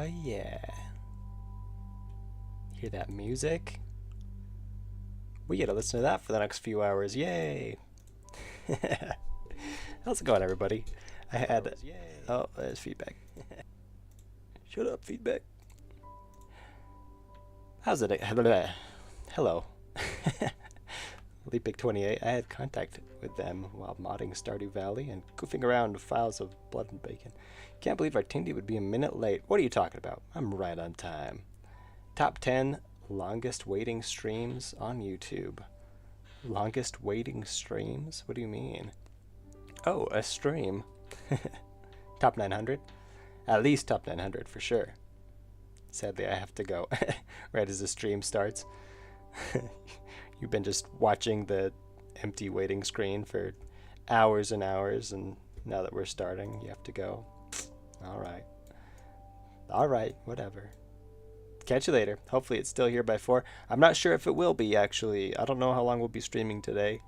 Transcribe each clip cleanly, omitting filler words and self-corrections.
Oh yeah. Hear that music? We get to listen to that for the next few hours. Yay! How's it going, everybody? I had... Oh, there's feedback. Shut up, feedback. How's it? Hello. Leapig28. I had contact with them while modding Stardew Valley and goofing around with files of blood and bacon. Can't believe Artindi would be a minute late. What are you talking about? I'm right on time. Top 10 longest waiting streams on YouTube. Longest waiting streams? What do you mean? Oh, a stream. Top 900? At least top 900 for sure. Sadly, I have to go right as the stream starts. You've been just watching the empty waiting screen for hours and hours, and now that we're starting, you have to go. Alright. Alright, whatever. Catch you later. Hopefully it's still here by 4. I'm not sure if it will be, actually. I don't know how long we'll be streaming today.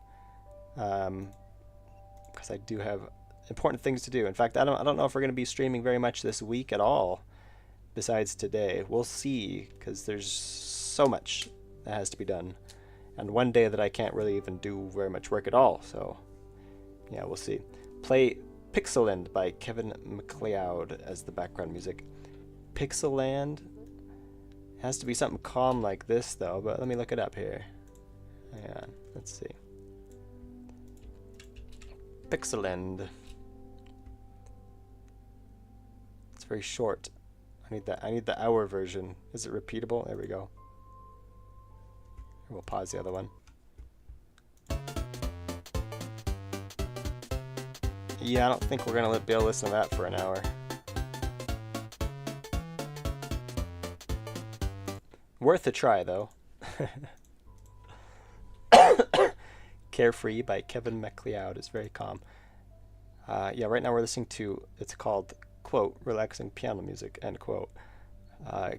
Because I do have important things to do. In fact, I don't know if we're going to be streaming very much this week at all, besides today. We'll see, because there's so much that has to be done. And one day that I can't really even do very much work at all, so yeah, we'll see. Play Pixelland by Kevin MacLeod as the background music. Pixelland has to be something calm like this, though, but let me look it up here. Hang on, let's see. Pixelland. It's very short. I need the hour version. Is it repeatable? There we go. We'll pause the other one. Yeah, I don't think we're gonna be able to listen to that for an hour. Worth a try, though. Carefree by Kevin MacLeod is very calm. Yeah, right now we're listening to, it's called, quote, relaxing piano music, end quote.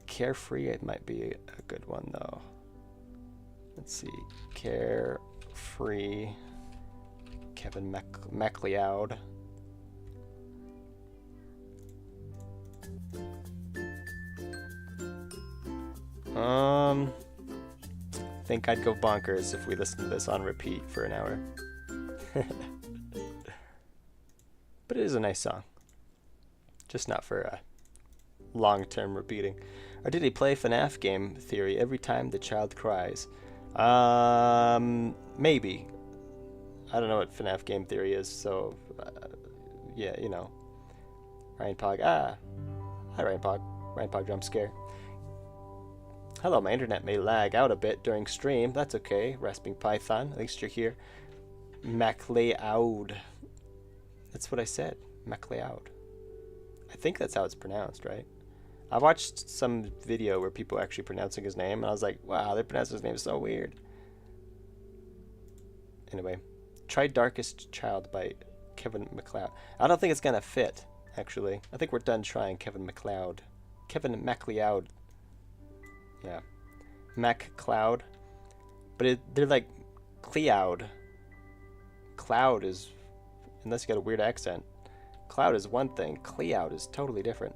Carefree, it might be a good one, though. Let's see, Carefree, Kevin MacLeod. Think I'd go bonkers if we listened to this on repeat for an hour. But it is a nice song. Just not for long-term repeating. Or did he play FNAF game theory every time the child cries? Maybe. I don't know what FNAF game theory is, so yeah, you know. Ryan Pog. Hi Ryan Pog. Ryan Pog jump scare. Hello, my internet may lag out a bit during stream. That's okay. Rasping Python. At least you're here. MacLeod. That's what I said. MacLeod. I think that's how it's pronounced, right? I watched some video where people were actually pronouncing his name, and I was like, wow, they pronounce his name so weird. Anyway, try Darkest Child by Kevin MacLeod. I don't think it's going to fit, actually. I think we're done trying Kevin MacLeod. Kevin MacLeod. Yeah. MacLeod. But they're like Cleod. Cloud is, unless you got a weird accent. Cloud is one thing. Cleod is totally different.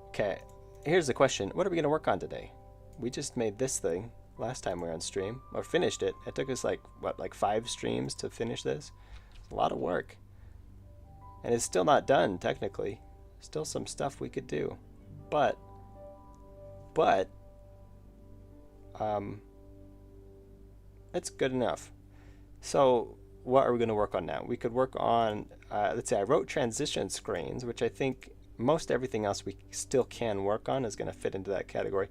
Okay, here's the question. What are we going to work on today? We just made this thing last time we were on stream, or finished it. It took us like, what, like 5 streams to finish this? It's a lot of work. And it's still not done, technically. Still some stuff we could do. But, it's good enough. So, what are we going to work on now? We could work on, let's say I wrote transition screens, which I think most everything else we still can work on is going to fit into that category.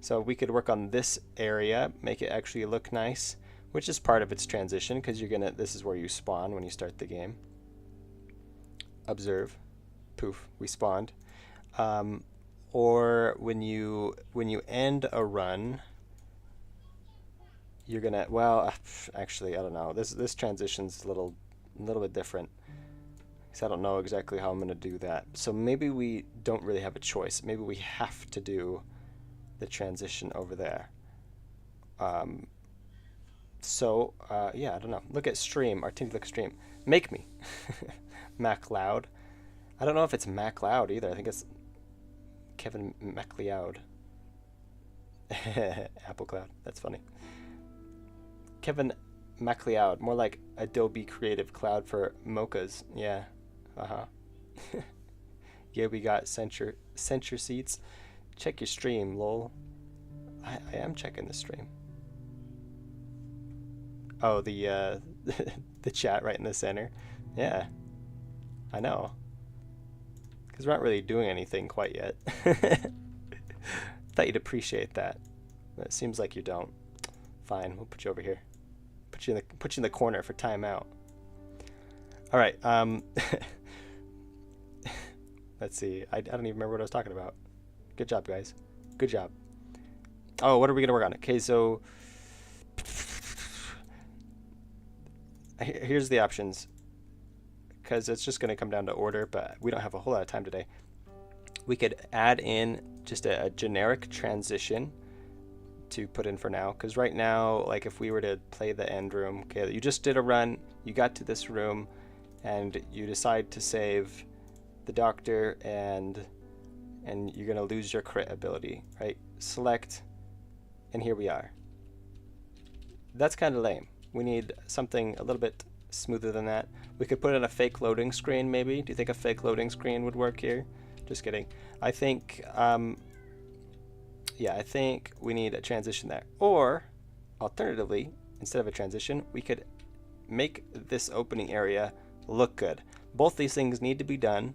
So we could work on this area, make it actually look nice, which is part of its transition, because this is where you spawn when you start the game. Observe. Poof, we spawned. Or when you end a run, you're gonna, well, actually, I don't know. This transition's a little bit different. Because I don't know exactly how I'm gonna do that. So maybe we don't really have a choice. Maybe we have to do the transition over there. Yeah, I don't know. Look at stream. Artindi, look stream. Make me. MacLeod. I don't know if it's MacLeod either. I think it's Kevin MacLeod. Apple Cloud. That's funny. Kevin MacLeod. More like Adobe Creative Cloud for mochas. Yeah. Yeah, we got censure seats. Check your stream, lol. I am checking the stream. Oh, the the chat right in the center. Yeah, I know. Because we're not really doing anything quite yet. Thought you'd appreciate that. But it seems like you don't. Fine, we'll put you over here. Put you in the corner for timeout. All right. Let's see. I don't even remember what I was talking about. Good job, guys. Good job. Oh, what are we gonna work on? Okay, so here's the options. Because it's just gonna come down to order, but we don't have a whole lot of time today. We could add in just a generic transition to put in for now. Because right now, like if we were to play the end room, okay, you just did a run, you got to this room, and you decide to save the doctor, and you're gonna lose your crit ability, right? Select, and here we are. That's kind of lame. We need something a little bit smoother than that. We could put in a fake loading screen, maybe. Do you think a fake loading screen would work here? Just kidding. I think, yeah, I think we need a transition there. Or, alternatively, instead of a transition, we could make this opening area look good. Both these things need to be done,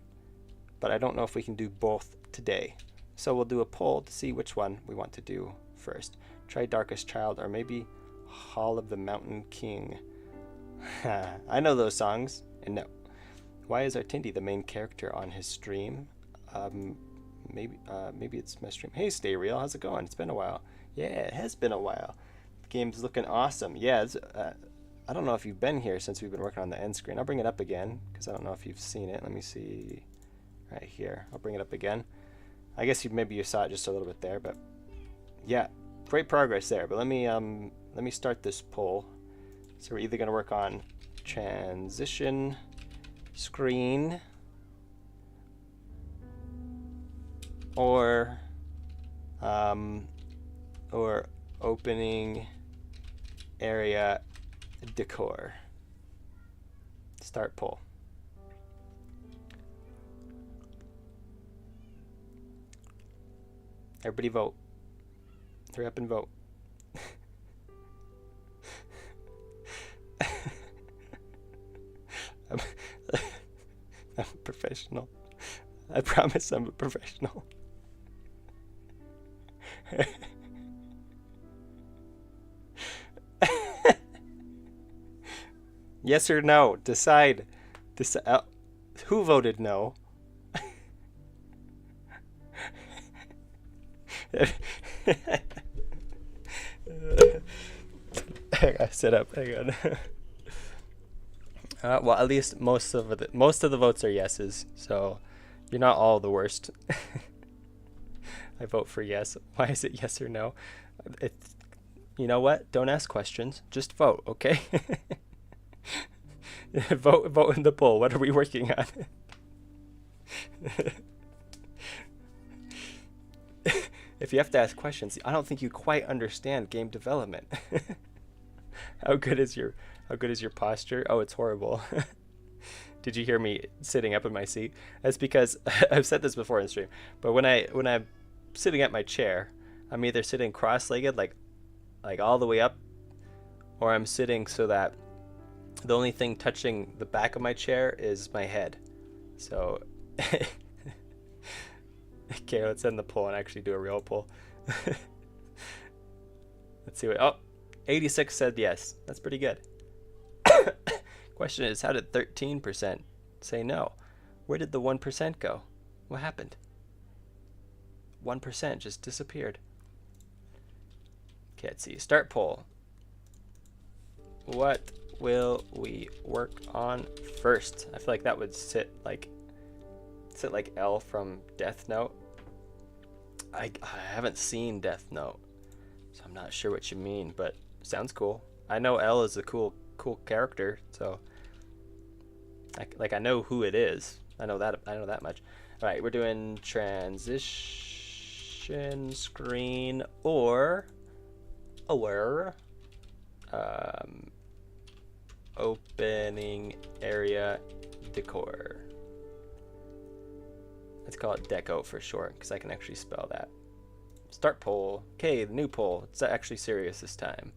but I don't know if we can do both today. So we'll do a poll to see which one we want to do first. Try Darkest Child, or maybe Hall of the Mountain King. I know those songs, and no. Why is Artindi the main character on his stream? Maybe it's my stream. Hey, Stay Real, how's it going? It's been a while. Yeah, it has been a while. The game's looking awesome. Yeah, I don't know if you've been here since we've been working on the end screen. I'll bring it up again, because I don't know if you've seen it. Let me see. Right here. I'll bring it up again. I guess maybe you saw it just a little bit there, but yeah, great progress there. But let me start this poll. So we're either going to work on transition screen or opening area decor. Start poll. Everybody vote. Hurry up and vote. I'm a professional. I promise I'm a professional. Yes or no? Decide. Who voted no? I gotta sit up. Hang on. Well, at least most of the votes are yeses, so you're not all the worst. I vote for yes. Why is it yes or no? You know what? Don't ask questions. Just vote, okay? Vote in the poll. What are we working on? If you have to ask questions, I don't think you quite understand game development. How good is your posture? Oh, it's horrible. Did you hear me sitting up in my seat? That's because I've said this before in stream, but when I'm sitting at my chair, I'm either sitting cross-legged like all the way up, or I'm sitting so that the only thing touching the back of my chair is my head. So okay, let's end the poll and actually do a real poll. Let's see what 86 said yes. That's pretty good. Question is, how did 13% say no? Where did the 1% go? What happened? 1% just disappeared. Okay, let's see. Start poll. What will we work on first? I feel like that would sit like L from Death Note. I haven't seen Death Note, so I'm not sure what you mean, but sounds cool. I know L is a cool character, so I know who it is. I know that much. All right, we're doing transition. transition screen or opening area decor. Let's call it deco for short, because I can actually spell that. Start poll. Okay, the new poll. It's actually serious this time.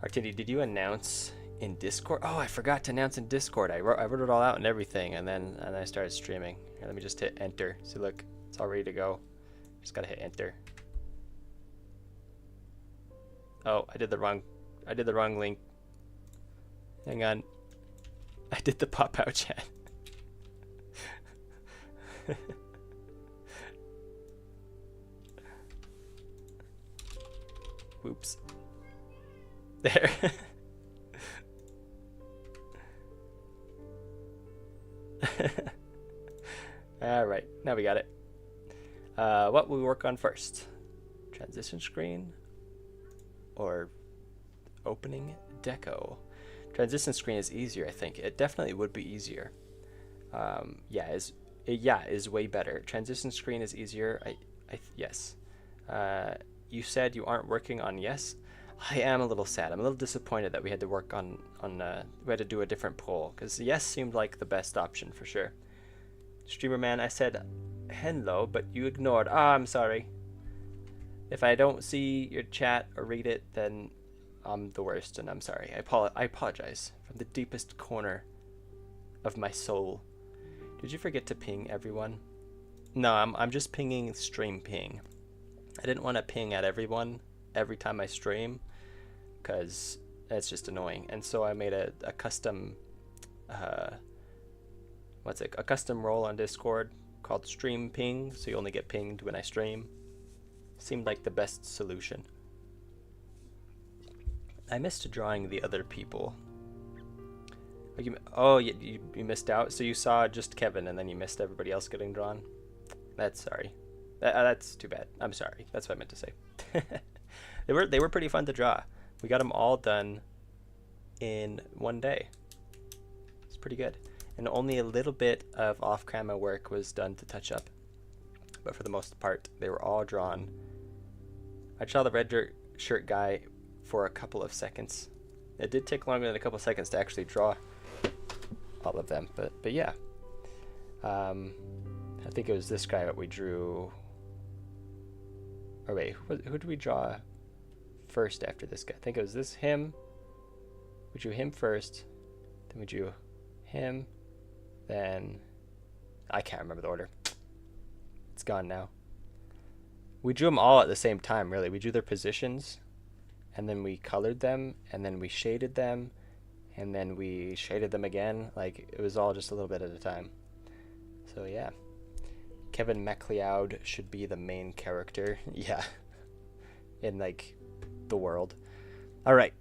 Artindi, did you announce in Discord? Oh, I forgot to announce in Discord. I wrote it all out and everything, and then I started streaming. Here, let me just hit enter. See, look, it's all ready to go. Just gotta hit enter. Oh, I did the wrong link. Hang on. I did the pop out chat. Whoops. There. Alright, now we got it. What will we work on first? Transition screen or opening deco? Transition screen is easier, I think. It definitely would be easier. Is way better. Transition screen is easier. Yes. You said you aren't working on yes. I am a little sad. I'm a little disappointed that we had to work on we had to do a different poll, because yes seemed like the best option for sure. Streamer man, I said hello, but you ignored. Ah, I'm sorry. If I don't see your chat or read it, then I'm the worst, and I'm sorry. I apologize from the deepest corner of my soul. Did you forget to ping everyone? No, I'm just pinging stream ping. I didn't want to ping at everyone every time I stream, because that's just annoying. And so I made a custom a custom role on Discord called stream ping, so you only get pinged when I stream. Seemed like the best solution. I missed drawing the other people. You missed out. So you saw just Kevin, and then you missed everybody else getting drawn. That's sorry. That's too bad. I'm sorry. That's what I meant to say. They were pretty fun to draw. We got them all done in one day. It's pretty good. And only a little bit of off-camera work was done to touch up. But for the most part, they were all drawn. I saw the red shirt guy for a couple of seconds. It did take longer than a couple of seconds to actually draw all of them, but yeah. I think it was this guy that we drew. Or wait, who did we draw first after this guy? I think it was him. We drew him first, then we drew him, then I can't remember the order. It's gone now. We drew them all at the same time, really. We drew their positions, and then we colored them, and then we shaded them, and then we shaded them again. Like, it was all just a little bit at a time. So yeah. Kevin MacLeod should be the main character. Yeah. In, like, the world. Alright.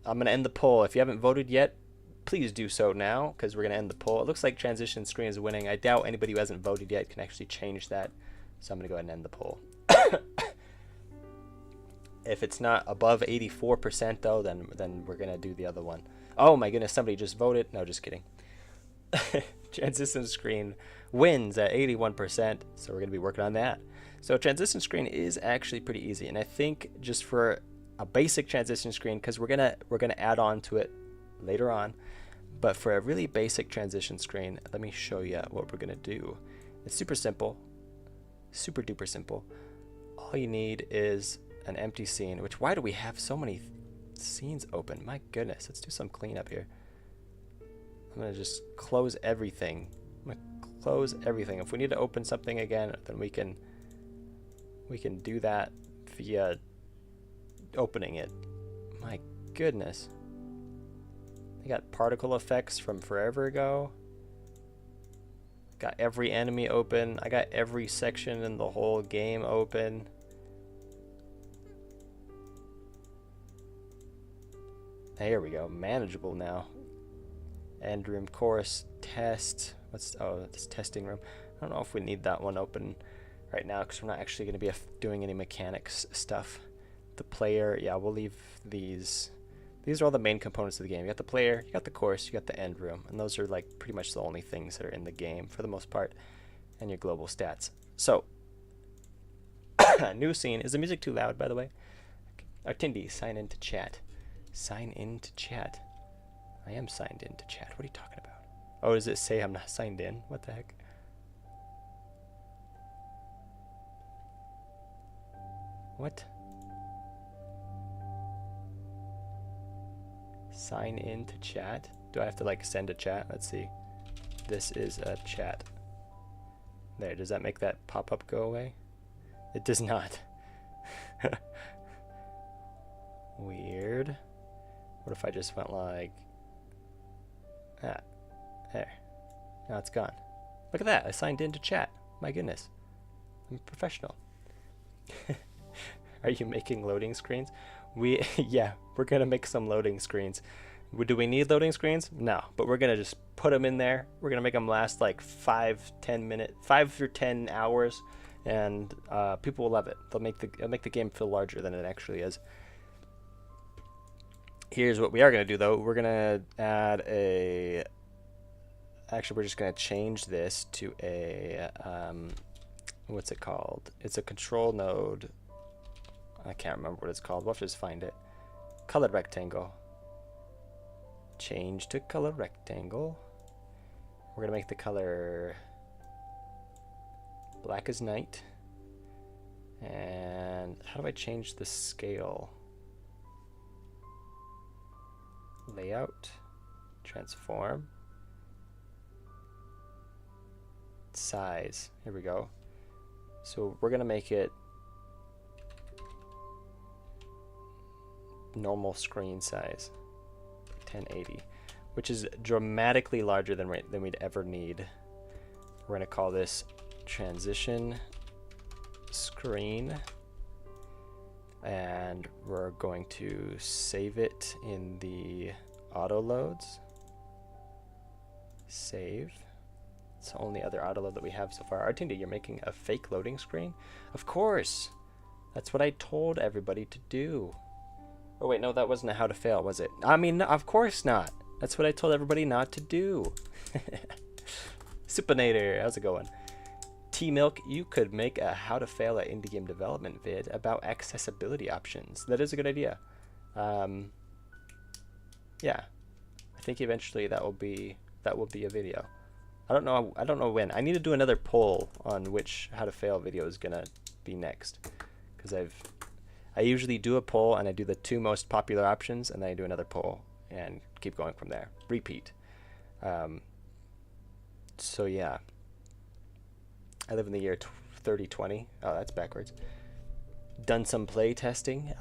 I'm going to end the poll. If you haven't voted yet, please do so now, because we're going to end the poll. It looks like transition screen is winning. I doubt anybody who hasn't voted yet can actually change that. So I'm going to go ahead and end the poll. If it's not above 84% though, then we're going to do the other one. Oh my goodness, somebody just voted. No, just kidding. Transition screen wins at 81%, so we're going to be working on that. So transition screen is actually pretty easy, and I think just for a basic transition screen, because we're gonna add on to it later on, but for a really basic transition screen, let me show you what we're gonna do. It's super simple, super duper simple. All you need is an empty scene. Which, why do we have so many scenes open? My goodness, let's do some cleanup here. I'm gonna just close everything. I'm gonna close everything. If we need to open something again, then we can do that via opening it. My goodness. I got particle effects from forever ago. Got every enemy open. I got every section in the whole game open. There we go. Manageable now. End room, course, test. This testing room. I don't know if we need that one open right now, because we're not actually going to be doing any mechanics stuff. The player, yeah, we'll leave these. These are all the main components of the game. You got the player, you got the course, you got the end room, and those are like pretty much the only things that are in the game for the most part, and your global stats. So New scene. Is the music too loud, by the way? Artindi, sign into chat. Sign into chat. I am signed into chat. What are you talking about? Oh, does it say I'm not signed in? What the heck? What? Sign into chat? Do I have to like send a chat? Let's see. This is a chat. There, does that make that pop-up go away? It does not. Weird. What if I just went like that? There. Now it's gone. Look at that. I signed into chat. My goodness. I'm professional. Are you making loading screens? Yeah, we're gonna make some loading screens. Do we need loading screens? No, but we're gonna just put them in there. We're gonna make them last like 5 or 10 hours, and people will love it. It'll make the game feel larger than it actually is. Here's what we are gonna do though. We're gonna add a. Actually, we're just gonna change this to a what's it called? It's a control node. I can't remember what it's called. We'll have to just find it. Colored rectangle. Change to color rectangle. We're gonna make the color black as night. And how do I change the scale? Layout, transform, size. Here we go. So we're gonna make it normal screen size, 1080, which is dramatically larger than we'd ever need. We're gonna call this transition screen, and we're going to save it in the auto loads. Save. It's the only other auto load that we have so far. Artindi, you're making a fake loading screen? Of course. That's what I told everybody to do. Oh wait, no, that wasn't a how to fail, was it? I mean, no, of course not. That's what I told everybody not to do. Supinator, how's it going? T-Milk, you could make a how to fail at indie game development vid about accessibility options. That is a good idea. Yeah, I think eventually that will be a video. I don't know when. I need to do another poll on which how to fail video is gonna be next, because I usually do a poll and I do the 2 most popular options, and then I do another poll and keep going from there. Repeat. So yeah. I live in the year 3020. Oh, that's backwards. Done some play testing.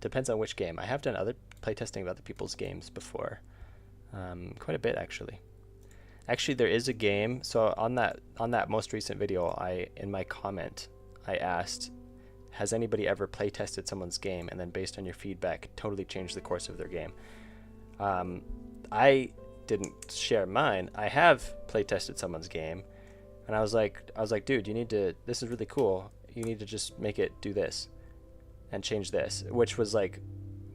Depends on which game. I have done other play testing of other people's games before. Quite a bit actually. Actually, there is a game. So on that most recent video, in my comment, I asked, has anybody ever play tested someone's game and then based on your feedback totally changed the course of their game? I didn't share mine. I have play tested someone's game. And I was like, dude, this is really cool. You need to just make it do this and change this, which was like,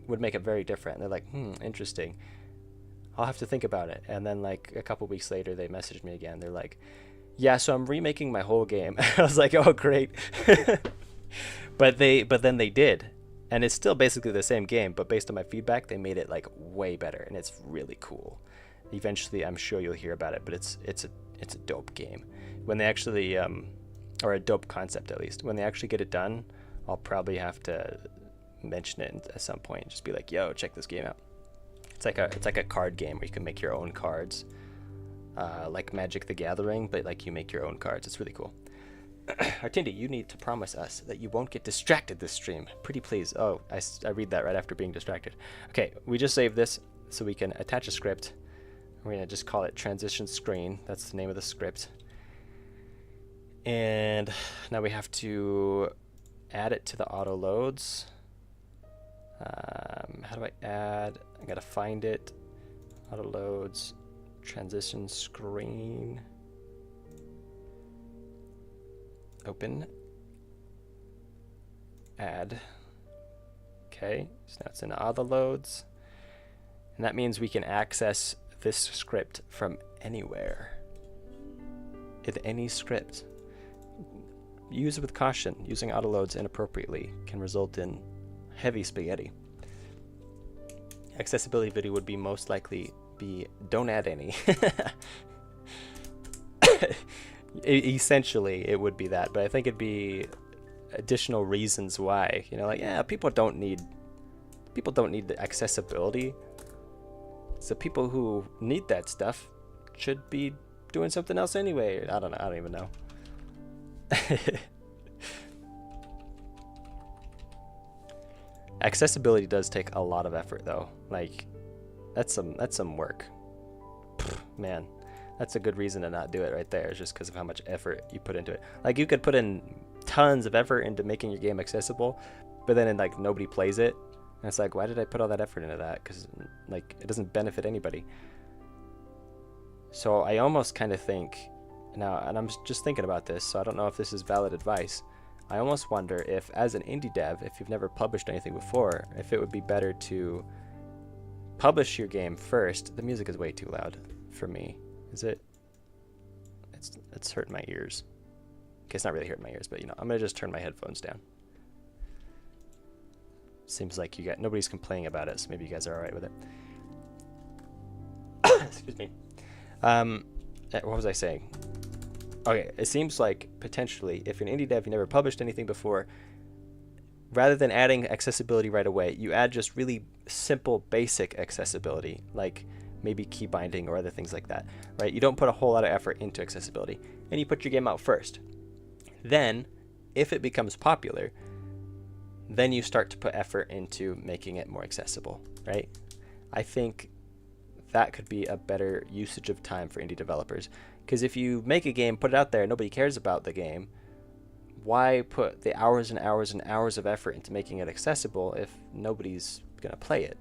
would make it very different. And they're like, interesting. I'll have to think about it. And then like a couple weeks later, they messaged me again. They're like, yeah, so I'm remaking my whole game. I was like, oh, great. But then they did. And it's still basically the same game, but based on my feedback, they made it like way better. And it's really cool. Eventually, I'm sure you'll hear about it, but it's a dope game. When they actually, or a dope concept at least, when they actually get it done, I'll probably have to mention it at some point and just be like, yo, check this game out. It's like a card game where you can make your own cards, like Magic the Gathering, but like you make your own cards. It's really cool. Artindi, you need to promise us that you won't get distracted this stream. Pretty please. Oh, I read that right after being distracted. Okay, we just saved this so we can attach a script. We're gonna just call it transition screen. That's the name of the script. And now we have to add it to the auto loads. How do I add? I gotta find it. Auto loads, transition screen. Open. Add. Okay, so now it's in auto loads. And that means we can access this script from anywhere. With any script. use with caution. Using autoloads inappropriately can result in heavy spaghetti. Accessibility video would be most likely be don't add any. Essentially, it would be that, but I think it'd be additional reasons why. You know, like, yeah, people don't need the accessibility. So people who need that stuff should be doing something else anyway. I don't know. I don't even know. Accessibility does take a lot of effort, though. Like, that's some work. Pfft, man, that's a good reason to not do it right there. It's just because of how much effort you put into it. Like, you could put in tons of effort into making your game accessible, but then like nobody plays it, and it's like, why did I put all that effort into that? Because like it doesn't benefit anybody. So I almost kind of think now, and I'm just thinking about this, so I don't know if this is valid advice. I almost wonder if, as an indie dev, if you've never published anything before, if it would be better to publish your game first. The music is way too loud for me. Is it? It's hurting my ears. Okay, it's not really hurting my ears, but you know, I'm gonna just turn my headphones down. Seems like nobody's complaining about it, so maybe you guys are all right with it. Excuse me. What was I saying? Okay, it seems like potentially, if you're an indie dev, you never published anything before, rather than adding accessibility right away, you add just really simple, basic accessibility, like maybe key binding or other things like that, right? You don't put a whole lot of effort into accessibility, and you put your game out first. Then, if it becomes popular, then you start to put effort into making it more accessible, right? I think that could be a better usage of time for indie developers. Because if you make a game, put it out there, and nobody cares about the game, why put the hours and hours and hours of effort into making it accessible if nobody's going to play it?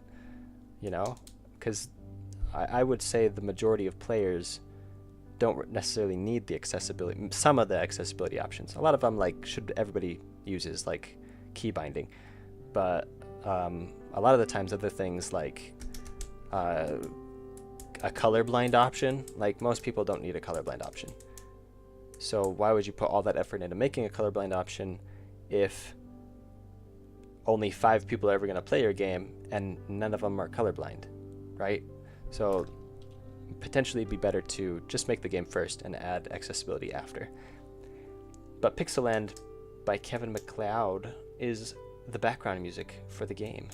You know? Because I would say the majority of players don't necessarily need the accessibility, some of the accessibility options. A lot of them, like, should everybody uses, like key binding. But a lot of the times other things like a colorblind option, like most people don't need a colorblind option. So why would you put all that effort into making a colorblind option if only 5 people are ever going to play your game and none of them are colorblind, right? So potentially it'd be better to just make the game first and add accessibility after. But Pixelland by Kevin MacLeod is the background music for the game.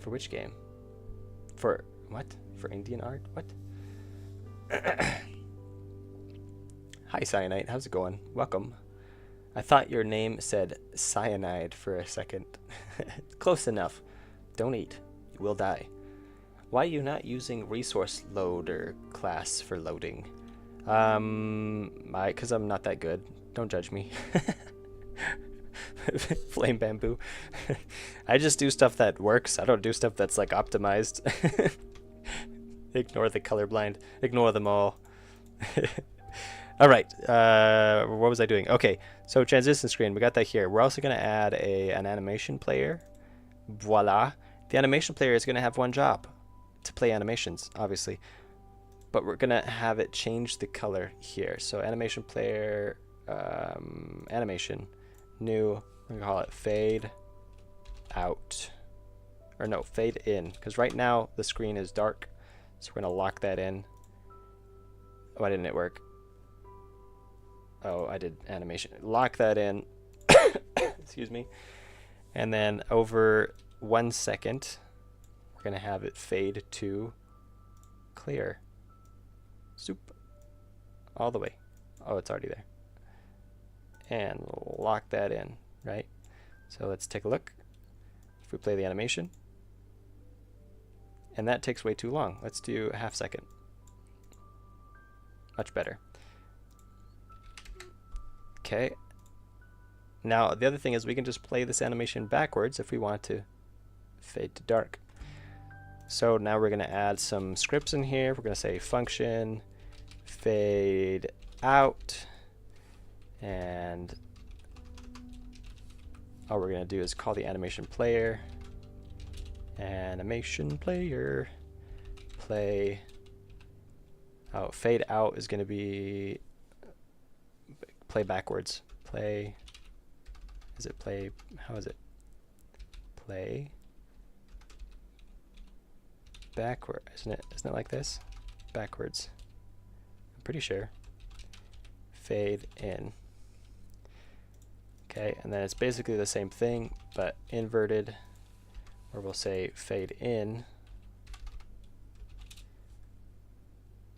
For which game? For what? For Indian art? What? Hi, Cyanide. How's it going? Welcome. I thought your name said cyanide for a second. Close enough. Don't eat. You will die. Why are you not using resource loader class for loading? Because I'm not that good. Don't judge me. Flame bamboo. I just do stuff that works. I don't do stuff that's like optimized. Ignore the colorblind. Ignore them all. All right. What was I doing? Okay. So transition screen. We got that here. We're also going to add an animation player. Voila. The animation player is going to have one job. To play animations, obviously. But we're going to have it change the color here. So animation player, animation, new. We're going to call it fade out. Or no, fade in. Because right now the screen is dark. So we're going to lock that in. Why didn't it work? Oh, I did animation. Lock that in. Excuse me. And then over 1 second, we're going to have it fade to clear. Soup. All the way. Oh, it's already there. And lock that in, right? So let's take a look. If we play the animation. And that takes way too long. Let's do a half second. Much better. Okay. Now, the other thing is we can just play this animation backwards if we want to fade to dark. So now we're going to add some scripts in here. We're going to say function fade out. And all we're going to do is call the animation player. Animation player play. Oh, fade out is going to be play backwards. play, is it play, how is it? Play backward, isn't it like this? Backwards. I'm pretty sure. Fade in. Okay, and then it's basically the same thing, but inverted, or we'll say fade in,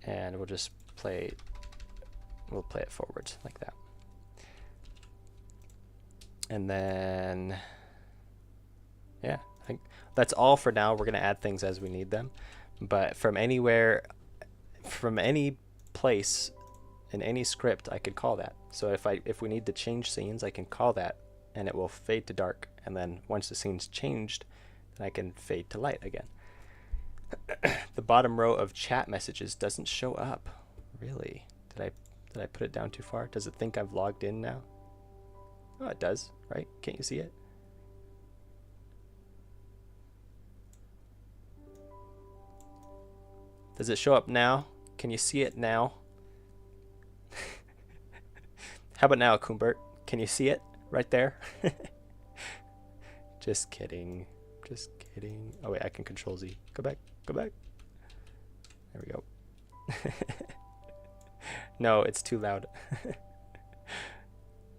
and we'll just play, we'll play it forwards like that. And then, yeah, I think that's all for now. We're going to add things as we need them, but from anywhere, from any place in any script, I could call that. So if we need to change scenes, I can call that, and it will fade to dark. And then once the scene's changed, then I can fade to light again. The bottom row of chat messages doesn't show up. Really? Did I put it down too far? Does it think I've logged in now? Oh, it does, right? Can't you see it? Does it show up now? Can you see it now? How about now, Kumbert? Can you see it right there? Just kidding. Just kidding. Oh wait, I can control Z. Go back. Go back. There we go. No, it's too loud. I'm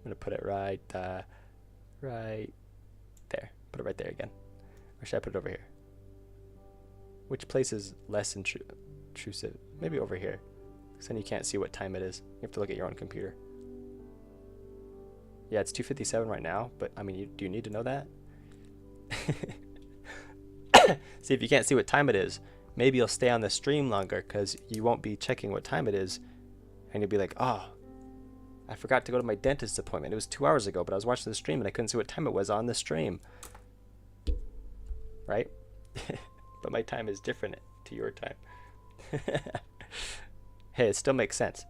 gonna put it right there. Put it right there again. Or should I put it over here? Which place is less intrusive? Maybe over here. Because then you can't see what time it is. You have to look at your own computer. Yeah, it's 2:57 right now, but I mean, do you need to know that? See, if you can't see what time it is, maybe you'll stay on the stream longer because you won't be checking what time it is, and you'll be like, oh, I forgot to go to my dentist appointment. It was 2 hours ago, but I was watching the stream and I couldn't see what time it was on the stream. Right? But my time is different to your time. Hey, it still makes sense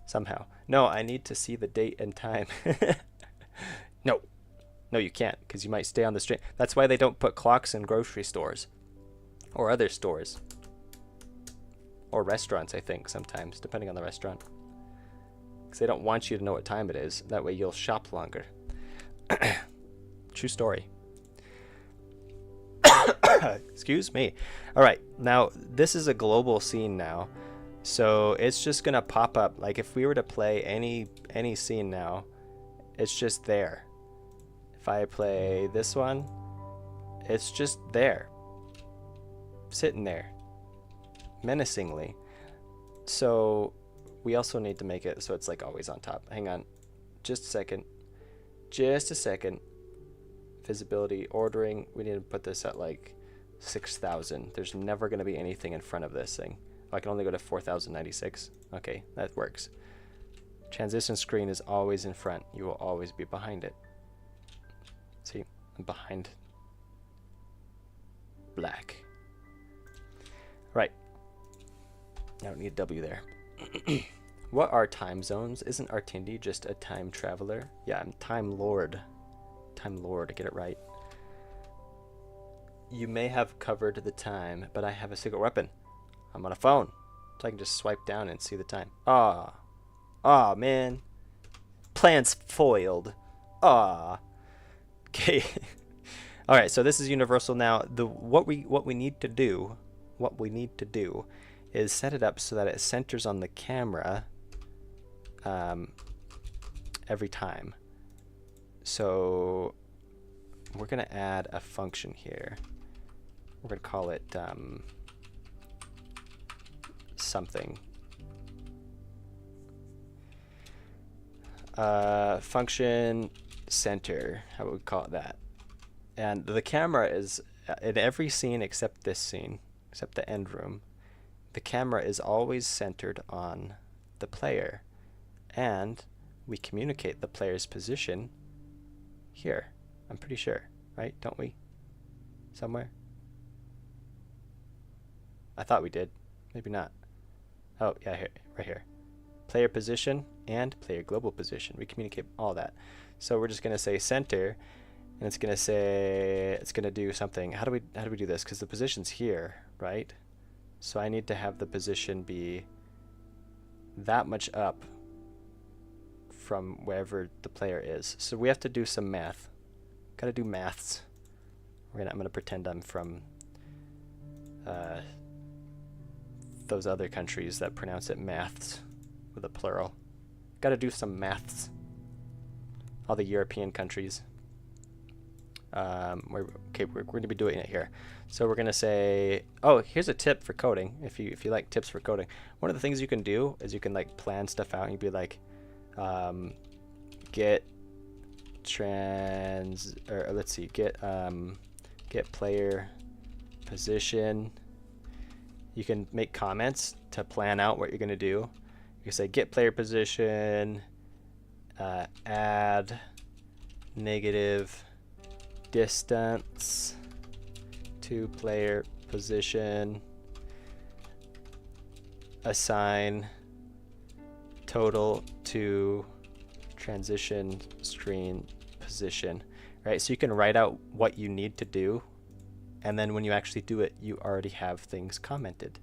somehow. No, I need to see the date and time. No, you can't, because you might stay on the stream. That's why they don't put clocks in grocery stores or other stores or restaurants, I think, sometimes, depending on the restaurant. Because they don't want you to know what time it is. That way you'll shop longer. True story. Excuse me. All right, now this is a global scene now. So it's just going to pop up. Like if we were to play any scene now, it's just there. If I play this one, it's just there. Sitting there. Menacingly. So we also need to make it so it's like always on top. Hang on. Just a second. Just a second. Visibility, ordering. We need to put this at like 6,000. There's never going to be anything in front of this thing. I can only go to 4,096. Okay, that works. Transition screen is always in front. You will always be behind it. See, I'm behind black. Right. I don't need a W there. What are time zones? Isn't Artindi just a time traveler? Yeah, I'm Time Lord. Time Lord, get it right. You may have covered the time, but I have a secret weapon. I'm on a phone, so I can just swipe down and see the time. Ah, man, plans foiled. Ah, okay. All right, so this is universal now. What we need to do is set it up so that it centers on the camera every time. So we're gonna add a function here. We're gonna call it something. Function center, how would we call it that? And the camera is in every scene except this scene, except the end room. The camera is always centered on the player, and we communicate the player's position here. I'm pretty sure, right? Don't we? Somewhere? I thought we did. Maybe not. Oh, yeah, here, right here. Player position and player global position. We communicate all that. So we're just going to say center, and it's going to say, it's going to do something. How do we do this? Because the position's here, right? So I need to have the position be that much up from wherever the player is. So we have to do some math. Gotta do maths. I'm gonna pretend I'm from those other countries that pronounce it maths with a plural. Gotta do some maths. All the European countries. We're going to be doing it here. So we're going to say, oh, here's a tip for coding. If you like tips for coding, one of the things you can do is you can like plan stuff out and you'd be like, get player position. You can make comments to plan out what you're going to do. You can say get player position, add negative distance to player position, assign total to transition screen position, right? So you can write out what you need to do, and then when you actually do it, you already have things commented.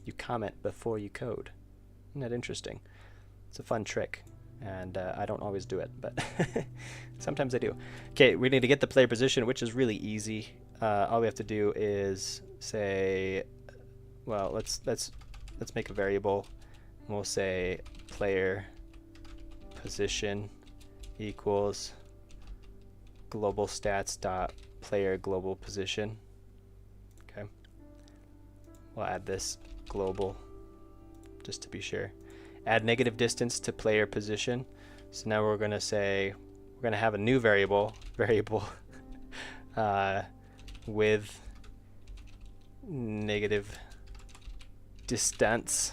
You comment before you code. Isn't that interesting? It's a fun trick. And I don't always do it, but sometimes I do. Okay, we need to get the player position, which is really easy. All we have to do is say, well, let's make a variable. We'll say player position equals global stats dot player global position. Okay, we'll add this global just to be sure. Add negative distance to player position. So now we're going to say we're going to have a new variable with negative distance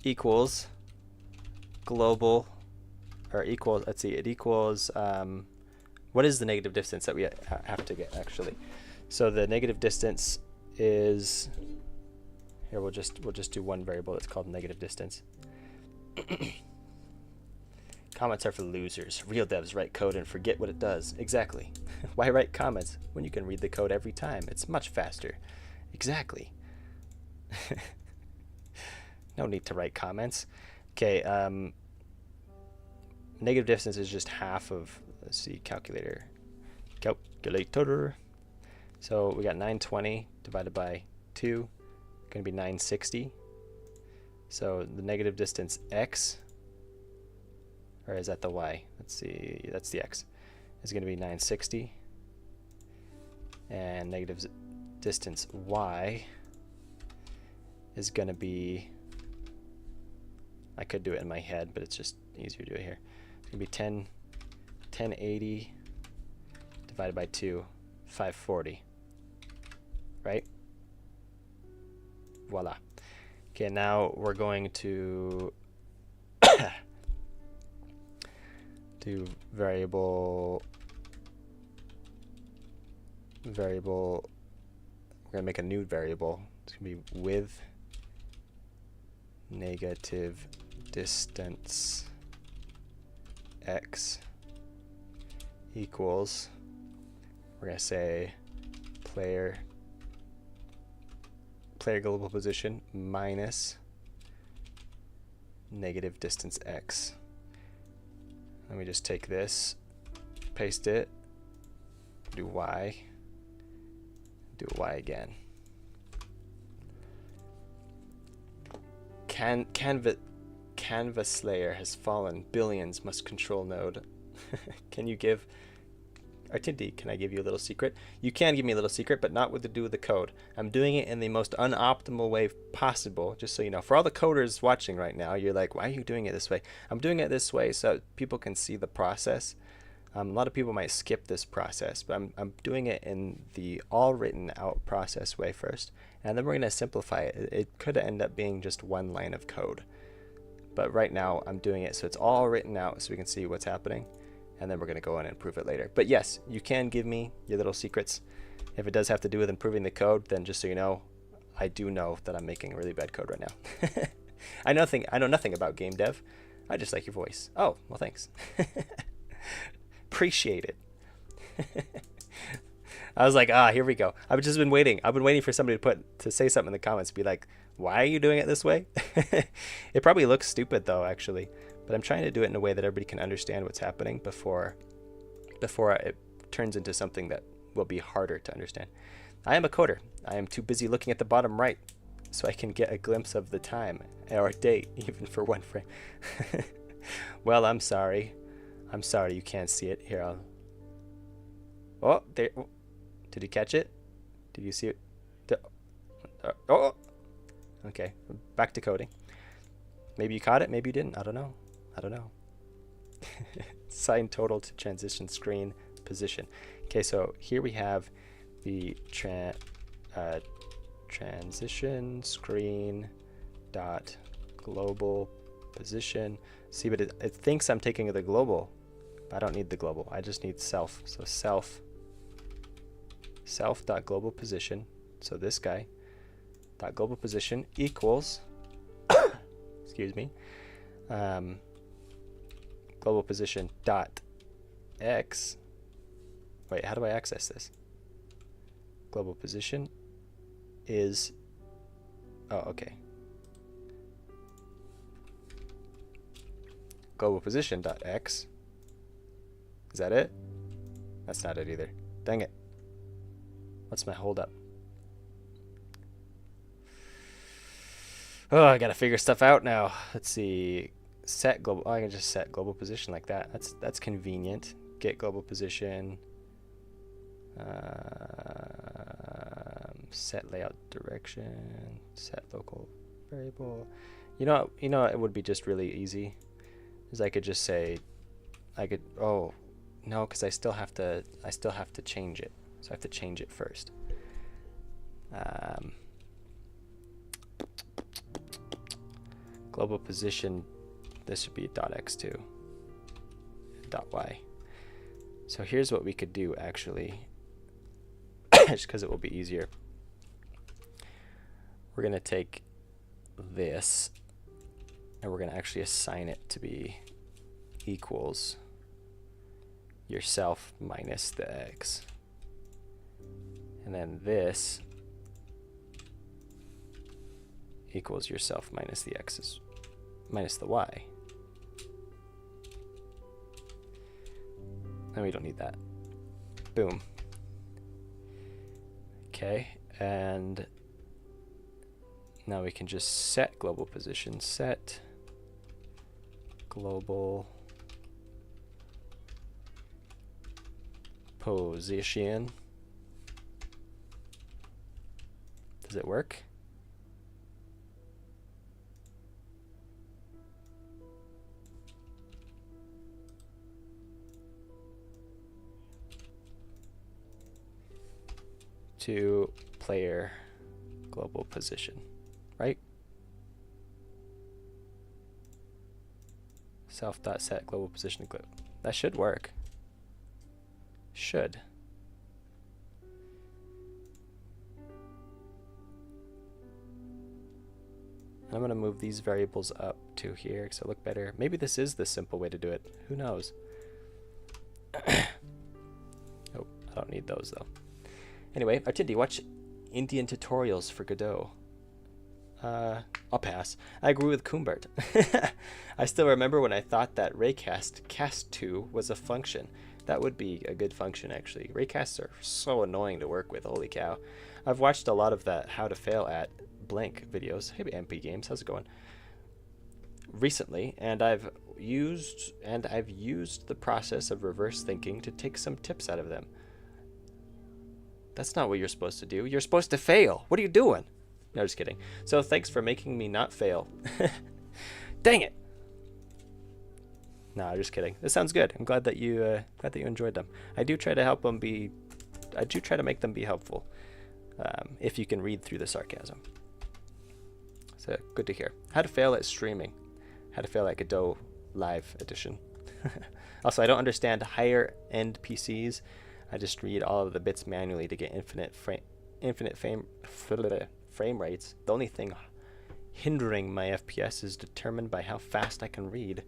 equals global, or equals, let's see, it equals, what is the negative distance that we have to get actually? So the negative distance is, here we'll just do one variable that's called negative distance. Comments are for losers. Real devs write code and forget what it does. Exactly. Why write comments when you can read the code every time? It's much faster. Exactly. No need to write comments. Okay, negative distance is just half of, let's see, calculator. So we got 920 divided by 2. Going to be 960. So the negative distance x, or is that the y? Let's see, that's the x, is going to be 960. And negative distance y is going to be, I could do it in my head, but it's just easier to do it here. It's going to be 1080 divided by 2, 540. Right? Voila. Okay, now we're going to do variable. We're going to make a new variable. It's going to be with negative distance x equals, we're going to say player global position minus negative distance x. Let me just take this, paste it, do y, do y again. Canvas layer has fallen. Billions must control node. Can you give Artindi, can I give you a little secret? You can give me a little secret, but not what to do with the code. I'm doing it in the most unoptimal way possible, just so you know. For all the coders watching right now, you're like, why are you doing it this way? I'm doing it this way so people can see the process. A lot of people might skip this process, but I'm doing it in the all written out process way first, and then we're going to simplify it. It could end up being just one line of code, but right now I'm doing it so it's all written out so we can see what's happening. And then we're going to go in and improve it later. But yes, you can give me your little secrets. If it does have to do with improving the code, then just so you know, I do know that I'm making really bad code right now. I know nothing about game dev. I just like your voice. Oh, well, thanks. Appreciate it. I was like, here we go. I've just been waiting. I've been waiting for somebody to say something in the comments, be like, why are you doing it this way? It probably looks stupid though, actually. but I'm trying to do it in a way that everybody can understand what's happening before it turns into something that will be harder to understand. I am a coder. I am too busy looking at the bottom right so I can get a glimpse of the time or date, even for one frame. Well, I'm sorry. I'm sorry you can't see it. Here, I'll... Oh, there. Oh. Did you catch it? Did you see it? Oh! Okay, back to coding. Maybe you caught it, maybe you didn't. I don't know. I don't know. Assign total to transition screen position. Okay, so here we have the transition screen dot global position. See, but it thinks I'm taking the global, but I don't need the global. I just need self. So self dot global position. So this guy dot global position equals excuse me, global position dot x. Wait, how do I access this? Global position is, oh, okay. Global position dot x. Is that it? That's not it either. Dang it. What's my holdup? Oh, I gotta figure stuff out now. Let's see. Set global. Oh, I can just set global position like that. That's convenient. Get global position. Set layout direction. Set local variable. You know, it would be just really easy. Is I could just say, oh, no, because I still have to change it. So I have to change it first. Global position, this should be .x2, .y. So here's what we could do actually, just because it will be easier. We're going to take this and we're going to actually assign it to be equals yourself minus the x. And then this equals yourself minus the x's minus the y. And we don't need that. Boom. Okay, and now we can just set global position. Set global position. Does it work? To player global position, right? Self.set global position. That should work. Should. I'm going to move these variables up to here so it look better. Maybe this is the simple way to do it. Who knows? Oh, I don't need those though. Anyway, Artindi, watch Indian tutorials for Godot. I'll pass. I agree with Kumbert. I still remember when I thought that raycast cast2 was a function. That would be a good function actually. Raycasts are so annoying to work with, holy cow. I've watched a lot of that how to fail at blank videos. Hey MP Games, how's it going? Recently, and I've used the process of reverse thinking to take some tips out of them. That's not what you're supposed to do. You're supposed to fail. What are you doing? No, just kidding. So thanks for making me not fail. Dang it. No, I'm just kidding. This sounds good. I'm glad that you enjoyed them. I do try to help them be. I do try to make them be helpful. If you can read through the sarcasm. So good to hear. How to fail at streaming. How to fail at Godot Live Edition. Also, I don't understand higher end PCs. I just read all of the bits manually to get infinite frame rates. The only thing hindering my FPS is determined by how fast I can read.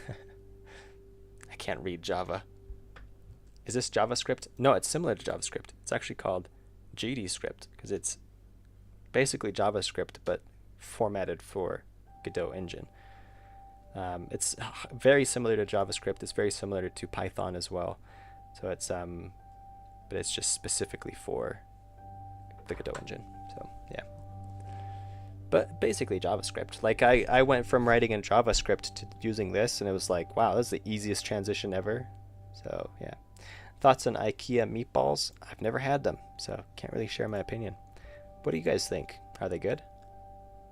I can't read Java. Is this JavaScript? No, it's similar to JavaScript. It's actually called GDScript because it's basically JavaScript but formatted for Godot engine. It's very similar to JavaScript. It's very similar to Python as well. So it's but it's just specifically for the Godot engine. So yeah. But basically JavaScript. Like I went from writing in JavaScript to using this, and it was like, wow, that's the easiest transition ever. So yeah. Thoughts on IKEA meatballs? I've never had them, so can't really share my opinion. What do you guys think? Are they good?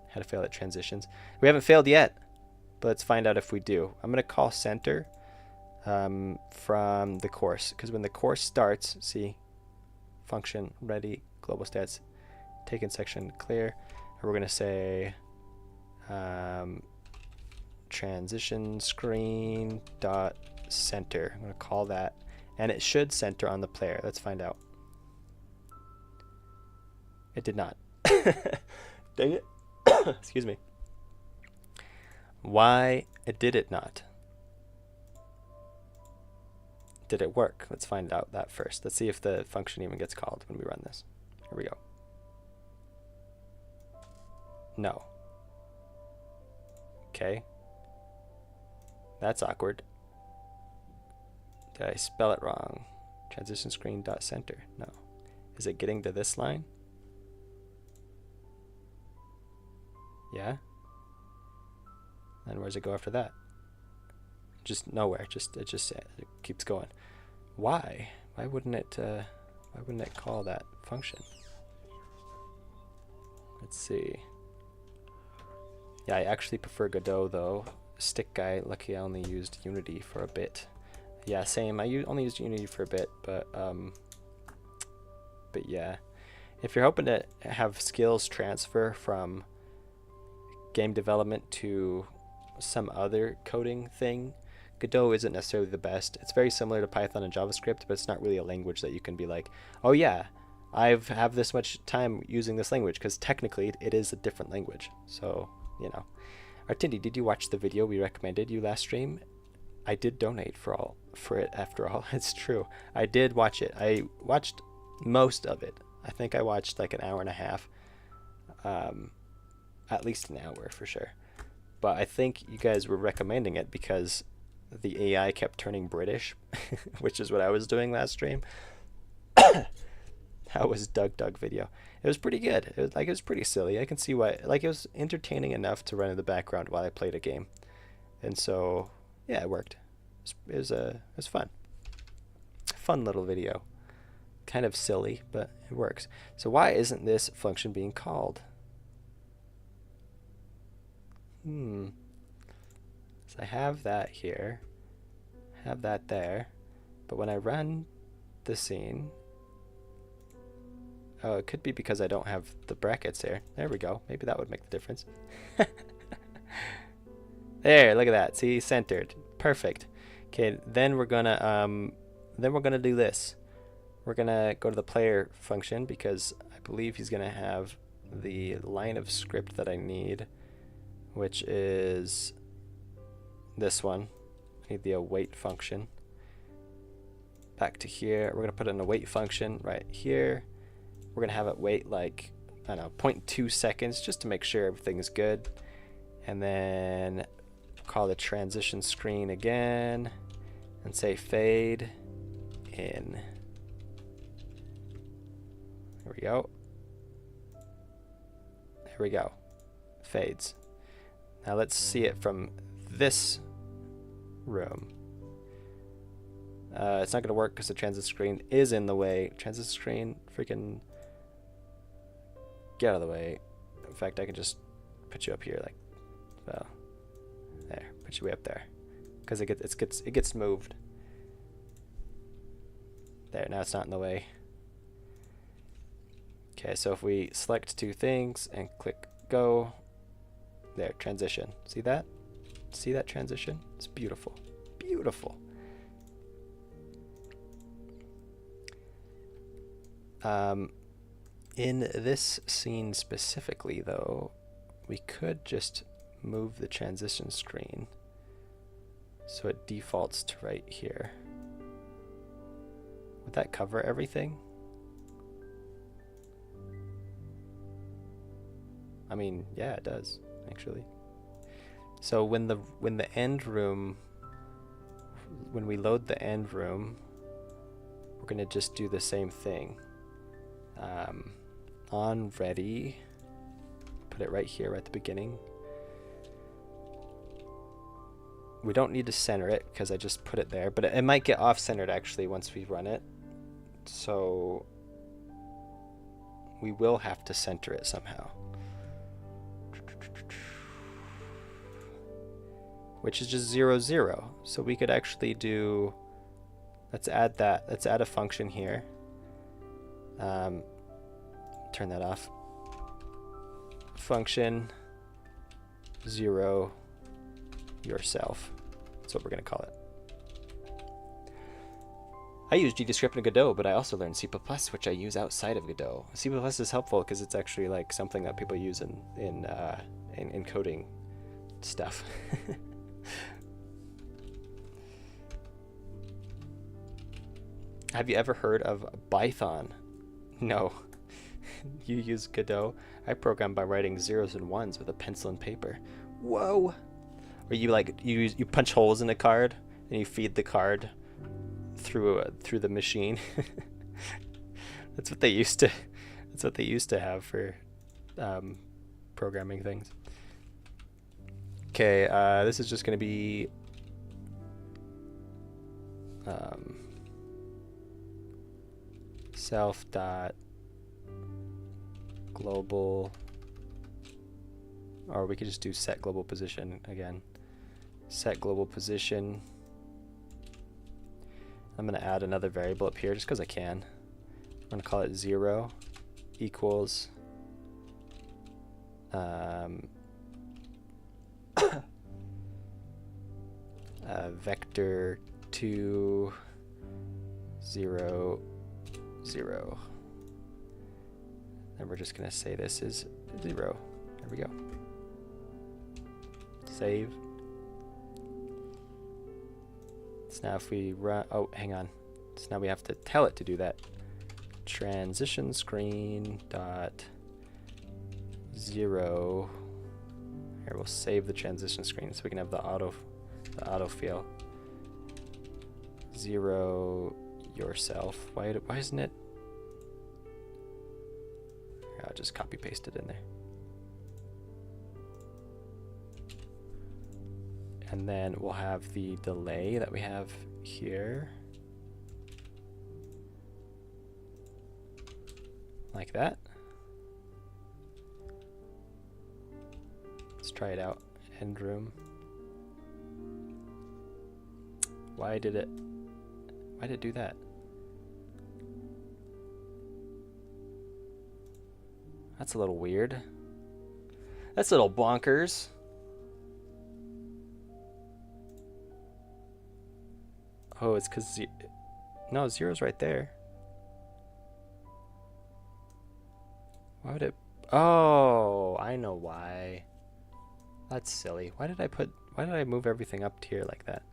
How to fail at transitions? We haven't failed yet, but let's find out if we do. I'm gonna call center from the course, because when the course starts, see, function ready, global stats, taken section clear. We're going to say transition screen dot center. I'm going to call that, and it should center on the player. Let's find out. It did not. Dang it. Excuse me. Why did it not? Did it work? Let's find out that first. Let's see if the function even gets called when we run this. Here we go. No. Okay. That's awkward. Did I spell it wrong? Transition screen dot center. No. Is it getting to this line? Yeah. And where's it go after that? Just nowhere. It keeps going. Why? Why wouldn't it call that function? Let's see. Yeah, I actually prefer Godot though. Stick guy, lucky I only used Unity for a bit. Yeah, same. I only used Unity for a bit, but yeah. If you're hoping to have skills transfer from game development to some other coding thing, Godot isn't necessarily the best. It's very similar to Python and JavaScript, but it's not really a language that you can be like, oh yeah, have this much time using this language, because technically it is a different language. So, you know. Artindi, did you watch the video we recommended you last stream? I did donate for it after all. It's true. I did watch it. I watched most of it. I think I watched like an hour and a half. At least an hour for sure. But I think you guys were recommending it because the AI kept turning British, which is what I was doing last stream. That was Doug video. It was pretty good. It was pretty silly. I can see why. Like, it was entertaining enough to run in the background while I played a game, and so yeah, it worked. It was fun. Fun little video. Kind of silly, but it works. So why isn't this function being called? So I have that here, have that there, but when I run the scene, oh, it could be because I don't have the brackets here. There we go. Maybe that would make the difference. There, look at that. See, centered. Perfect. Okay, then we're gonna do this. We're gonna go to the player function because I believe he's gonna have the line of script that I need, which is this one. I need the await function. Back to here. We're gonna put in a wait function right here. We're gonna have it wait like, I don't know, 0.2 seconds just to make sure everything's good. And then call the transition screen again and say fade in. There we go. There we go. Fades. Now let's see it from this room. It's not going to work because the transit screen is in the way. Transit screen, freaking get out of the way. In fact, I can just put you up here, like, well, there, put you way up there, because it gets moved. There, now it's not in the way. Okay, so if we select two things and click go, there, transition. See that? See that transition? It's beautiful. Beautiful. In this scene specifically, though, we could just move the transition screen so it defaults to right here. Would that cover everything? I mean, yeah, it does, actually. So when the end room, when we load the end room, we're gonna just do the same thing. On ready, put it right here at the beginning. We don't need to center it because I just put it there, but it might get off-centered actually once we run it. So we will have to center it somehow. Which is just 0, 0. So we could actually do, let's add that. Let's add a function here. Turn that off. Function 0 yourself. That's what we're going to call it. I use GDScript and Godot, but I also learned C++, which I use outside of Godot. C++ is helpful because it's actually like something that people use in coding stuff. Have you ever heard of Python? No. You use Godot? I program by writing zeros and ones with a pencil and paper. Whoa! Or you like you punch holes in a card and you feed the card through the machine. That's what they used to. That's what they used to have for programming things. Okay, this is just going to be self dot global, or we could just do set global position again. Set global position. I'm going to add another variable up here just because I can. I'm going to call it 0 equals vector 2 0 0. And we're just going to say this is 0. There we go. Save. So now if we run, oh, hang on. So now we have to tell it to do that. Transition screen dot 0. Here, we'll save the transition screen so we can have the auto fill. 0 yourself. Why isn't it? Here, I'll just copy paste it in there. And then we'll have the delay that we have here. Like that. Let's try it out. End room. Why did it do that? That's a little weird. That's a little bonkers. Oh, it's because no, 0's right there. Why would it? Oh, I know why. That's silly. Why did I move everything up here like that?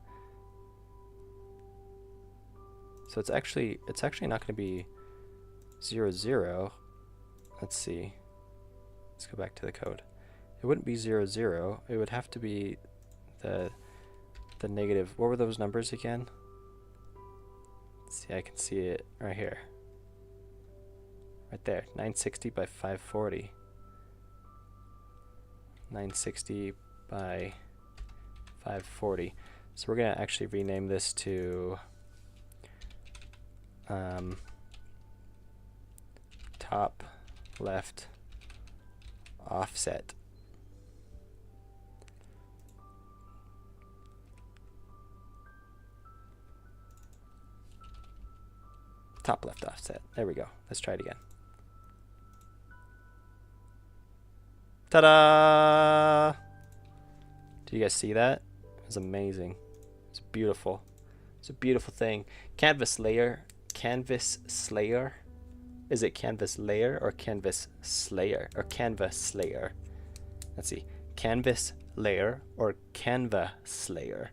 So it's actually not going to be 0 0. Let's see. Let's go back to the code. It wouldn't be 0 0. It would have to be the negative. What were those numbers again? Let's see, I can see it right here. Right there. 960 by 540. 960 by 540. So we're going to actually rename this to top left offset. Top left offset. There we go. Let's try it again. Ta-da! Did you guys see that? It was amazing. It's beautiful. It's a beautiful thing. Canvas layer. Canvas Slayer. Is it Canvas Layer or Canvas Slayer or Canvas Slayer? Let's see. Canvas Layer or Canva Slayer.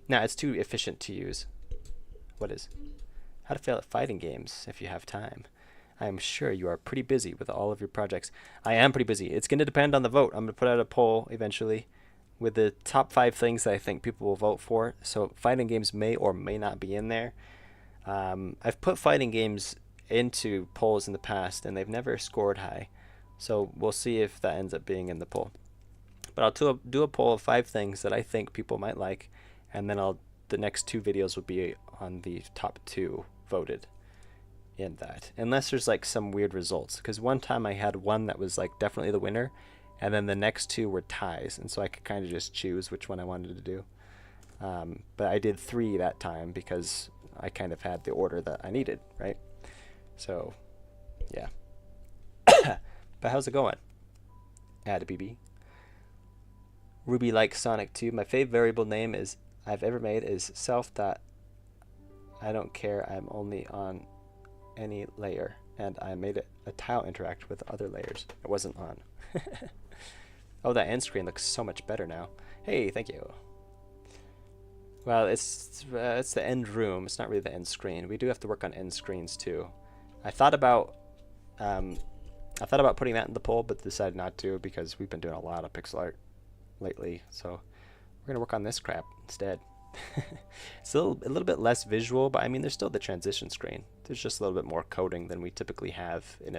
Now it's too efficient to use. What is? How to fail at fighting games if you have time. I am sure you are pretty busy with all of your projects. I am pretty busy. It's going to depend on the vote. I'm going to put out a poll eventually. with the top 5 things that I think people will vote for. So fighting games may or may not be in there. I've put fighting games into polls in the past, and they've never scored high. So we'll see if that ends up being in the poll. But I'll do a poll of 5 things that I think people might like, and then the next 2 videos will be on the top 2 voted in that. Unless there's like some weird results. Because one time I had one that was like definitely the winner, and then the next 2 were ties, and so I could kind of just choose which one I wanted to do. But I did 3 that time because I kind of had the order that I needed, right? So, yeah. But how's it going? Add a BB. Ruby likes Sonic 2. My favorite variable name I've ever made is self. I don't care. I'm only on any layer, and I made it a tile interact with other layers. It wasn't on. Oh, that end screen looks so much better now. Hey, thank you. Well, it's the end room. It's not really the end screen. We do have to work on end screens too. I thought about putting that in the poll, but decided not to because we've been doing a lot of pixel art lately. So we're gonna work on this crap instead. It's a little bit less visual, but I mean, there's still the transition screen. There's just a little bit more coding than we typically have in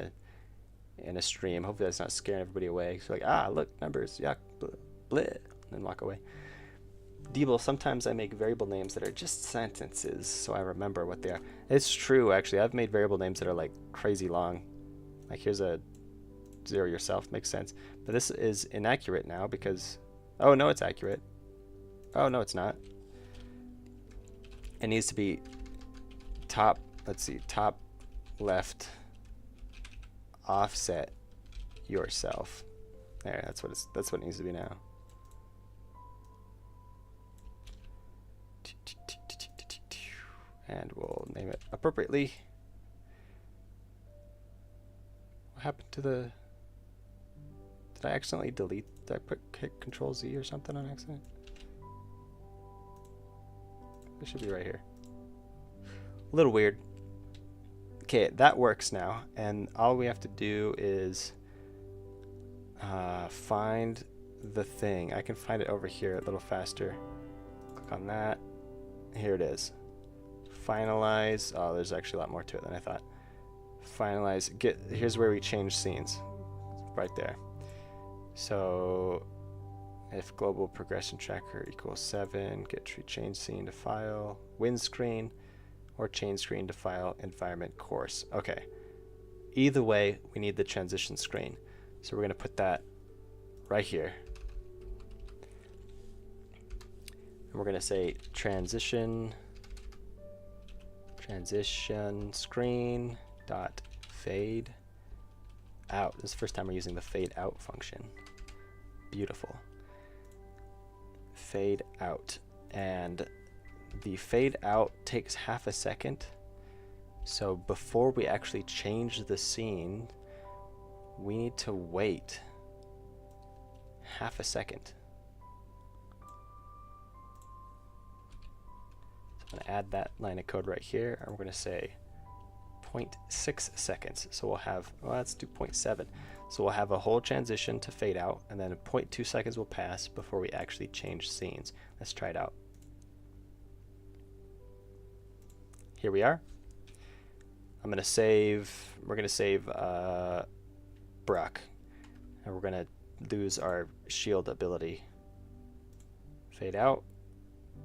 a stream. Hopefully that's not scaring everybody away. So like, look, numbers, yeah, bleh, and then walk away. Deeble, sometimes I make variable names that are just sentences, so I remember what they are. It's true, actually. I've made variable names that are like crazy long. Like here's a 0 yourself, makes sense. But this is inaccurate now because, oh no, it's accurate. Oh no, it's not. It needs to be top, let's see, top left offset yourself. There, that's what it needs to be now. And we'll name it appropriately. What happened to the... Did I accidentally delete? Did I hit Control Z or something on accident? It should be right here. A little weird. Okay, that works now. And all we have to do is find the thing. I can find it over here a little faster. Click on that. Here it is. Finalize. Oh, there's actually a lot more to it than I thought. Finalize. Here's where we change scenes. Right there. So if global progression tracker equals 7, get tree change scene to file, windscreen, or change screen to file environment course. Okay. Either way, we need the transition screen. So we're going to put that right here. And we're going to say transition screen dot fade out. This is the first time we're using the fade out function. Beautiful. Fade out. And the fade out takes half a second. So before we actually change the scene, we need to wait half a second. I'm going to add that line of code right here, and we're going to say 0.6 seconds. So we'll have, well, let's do 0.7. So we'll have a whole transition to fade out, and then 0.2 seconds will pass before we actually change scenes. Let's try it out. Here we are. I'm going to save, we're going to save Brock, and we're going to lose our shield ability. Fade out,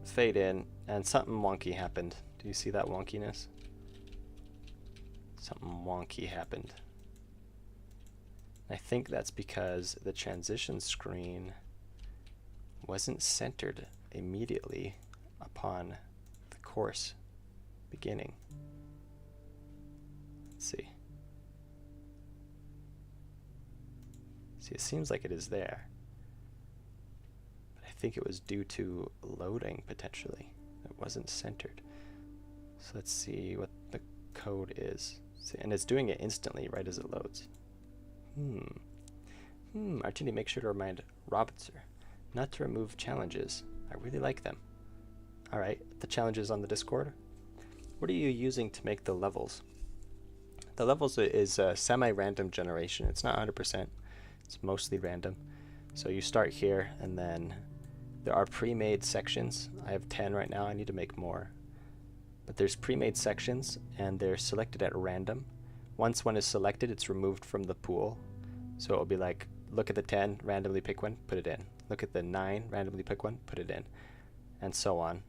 fade in, and something wonky happened. Do you see that wonkiness? Something wonky happened. I think that's because the transition screen wasn't centered immediately upon the course beginning. Let's see. See, it seems like it is there. But I think it was due to loading, potentially. It wasn't centered. So let's see what the code is. See, and it's doing it instantly right as it loads. Artindi, make sure to remind Robinson not to remove challenges. I really like them. Alright, the challenges on the Discord. What are you using to make the levels? The levels is a semi-random generation. It's not 100%. It's mostly random. So you start here, and then There are pre-made sections. I have 10 right now. I need to make more. But there's pre-made sections, and they're selected at random. Once one is selected, it's removed from the pool. So it'll be like, look at the 10, randomly pick one, put it in. Look at the 9, randomly pick one, put it in. And so on.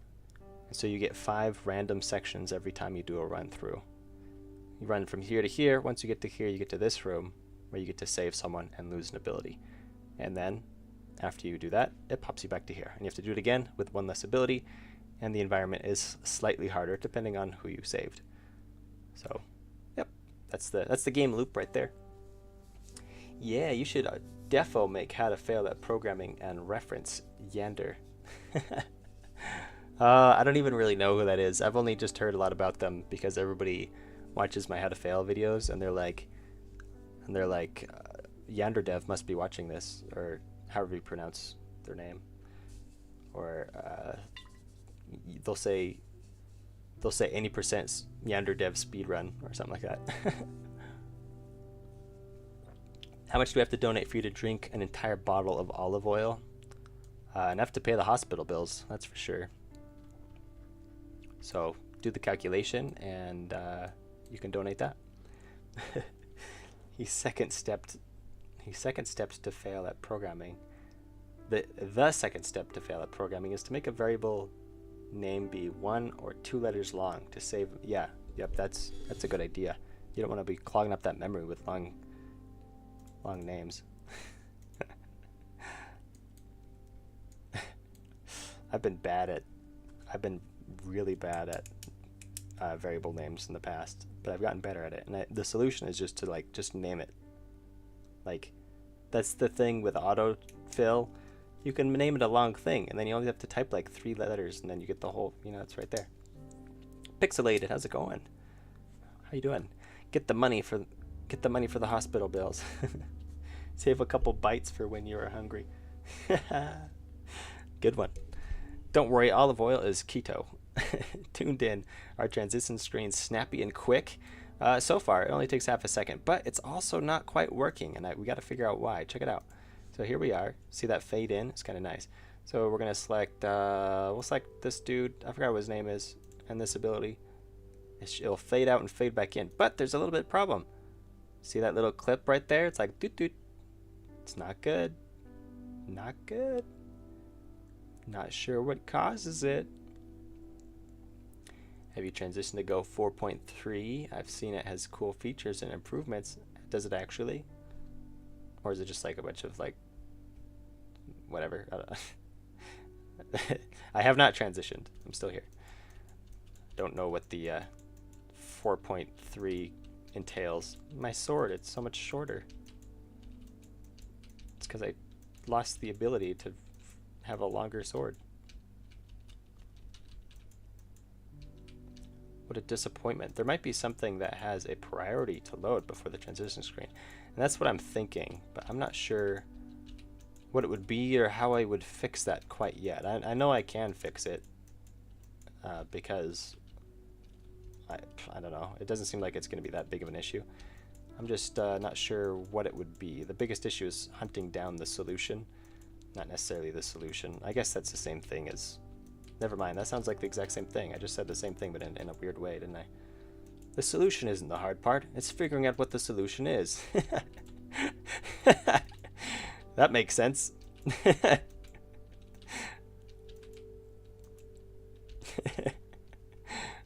And so you get 5 random sections every time you do a run through. You run from here to here. Once you get to here, you get to this room, where you get to save someone and lose an ability. And then, after you do that, it pops you back to here. And you have to do it again with one less ability, and the environment is slightly harder depending on who you saved. So, yep, that's the game loop right there. Yeah, you should defo make How to Fail at Programming and reference Yander. I don't even really know who that is. I've only just heard a lot about them because everybody watches my How to Fail videos, and they're like, Yander Dev must be watching this, or however you pronounce their name, or they'll say any percent Yander Dev speedrun or something like that. How much do we have to donate for you to drink an entire bottle of olive oil? Enough to pay the hospital bills, that's for sure. So do the calculation, and you can donate that. He second stepped to fail at programming. The second step to fail at programming is to make a variable name be 1 or 2 letters long to save. Yeah, yep, that's a good idea. You don't want to be clogging up that memory with long names. I've been really bad at variable names in the past, but I've gotten better at it. And the solution is just to just name it. Like, that's the thing with autofill. You can name it a long thing, and then you only have to type like 3 letters, and then you get the whole, it's right there. Pixelated, how's it going? How you doing? Get the money for the hospital bills. Save a couple bites for when you are hungry. Good one. Don't worry, olive oil is keto. Tuned in. Our transition screen's snappy and quick. So far, it only takes half a second, but it's also not quite working, and we got to figure out why. Check it out. So here we are. See that fade in? It's kind of nice. So we're going to select, we'll select this dude. I forgot what his name is, and this ability. It'll fade out and fade back in, but there's a little bit of problem. See that little clip right there? It's like, doot doot. It's not good. Not good. Not sure what causes it. Have you transitioned to Go 4.3? I've seen it has cool features and improvements. Does it actually? Or is it just like a bunch of whatever? I don't know. I have not transitioned. I'm still here. Don't know what the 4.3 entails. My sword, it's so much shorter. It's because I lost the ability to have a longer sword. What a disappointment. There might be something that has a priority to load before the transition screen. And that's what I'm thinking, but I'm not sure what it would be or how I would fix that quite yet. I know I can fix it because I don't know. It doesn't seem like it's going to be that big of an issue. I'm just not sure what it would be. The biggest issue is hunting down the solution, not necessarily the solution. I guess that's the same thing as... Never mind, that sounds like the exact same thing. I just said the same thing, but in a weird way, didn't I? The solution isn't the hard part. It's figuring out what the solution is. That makes sense.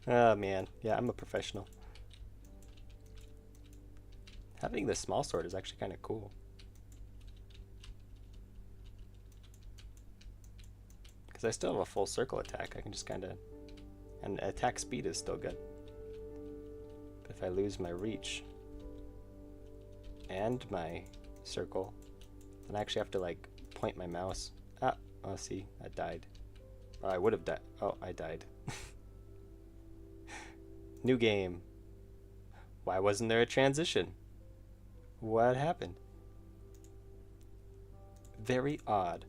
Oh, man. Yeah, I'm a professional. Having this small sword is actually kind of cool. Because I still have a full circle attack. I can just kind of... And attack speed is still good. But if I lose my reach and my circle, then I actually have to point my mouse. Oh, see, that died. Or I would have died. Oh, I died. New game. Why wasn't there a transition? What happened? Very odd.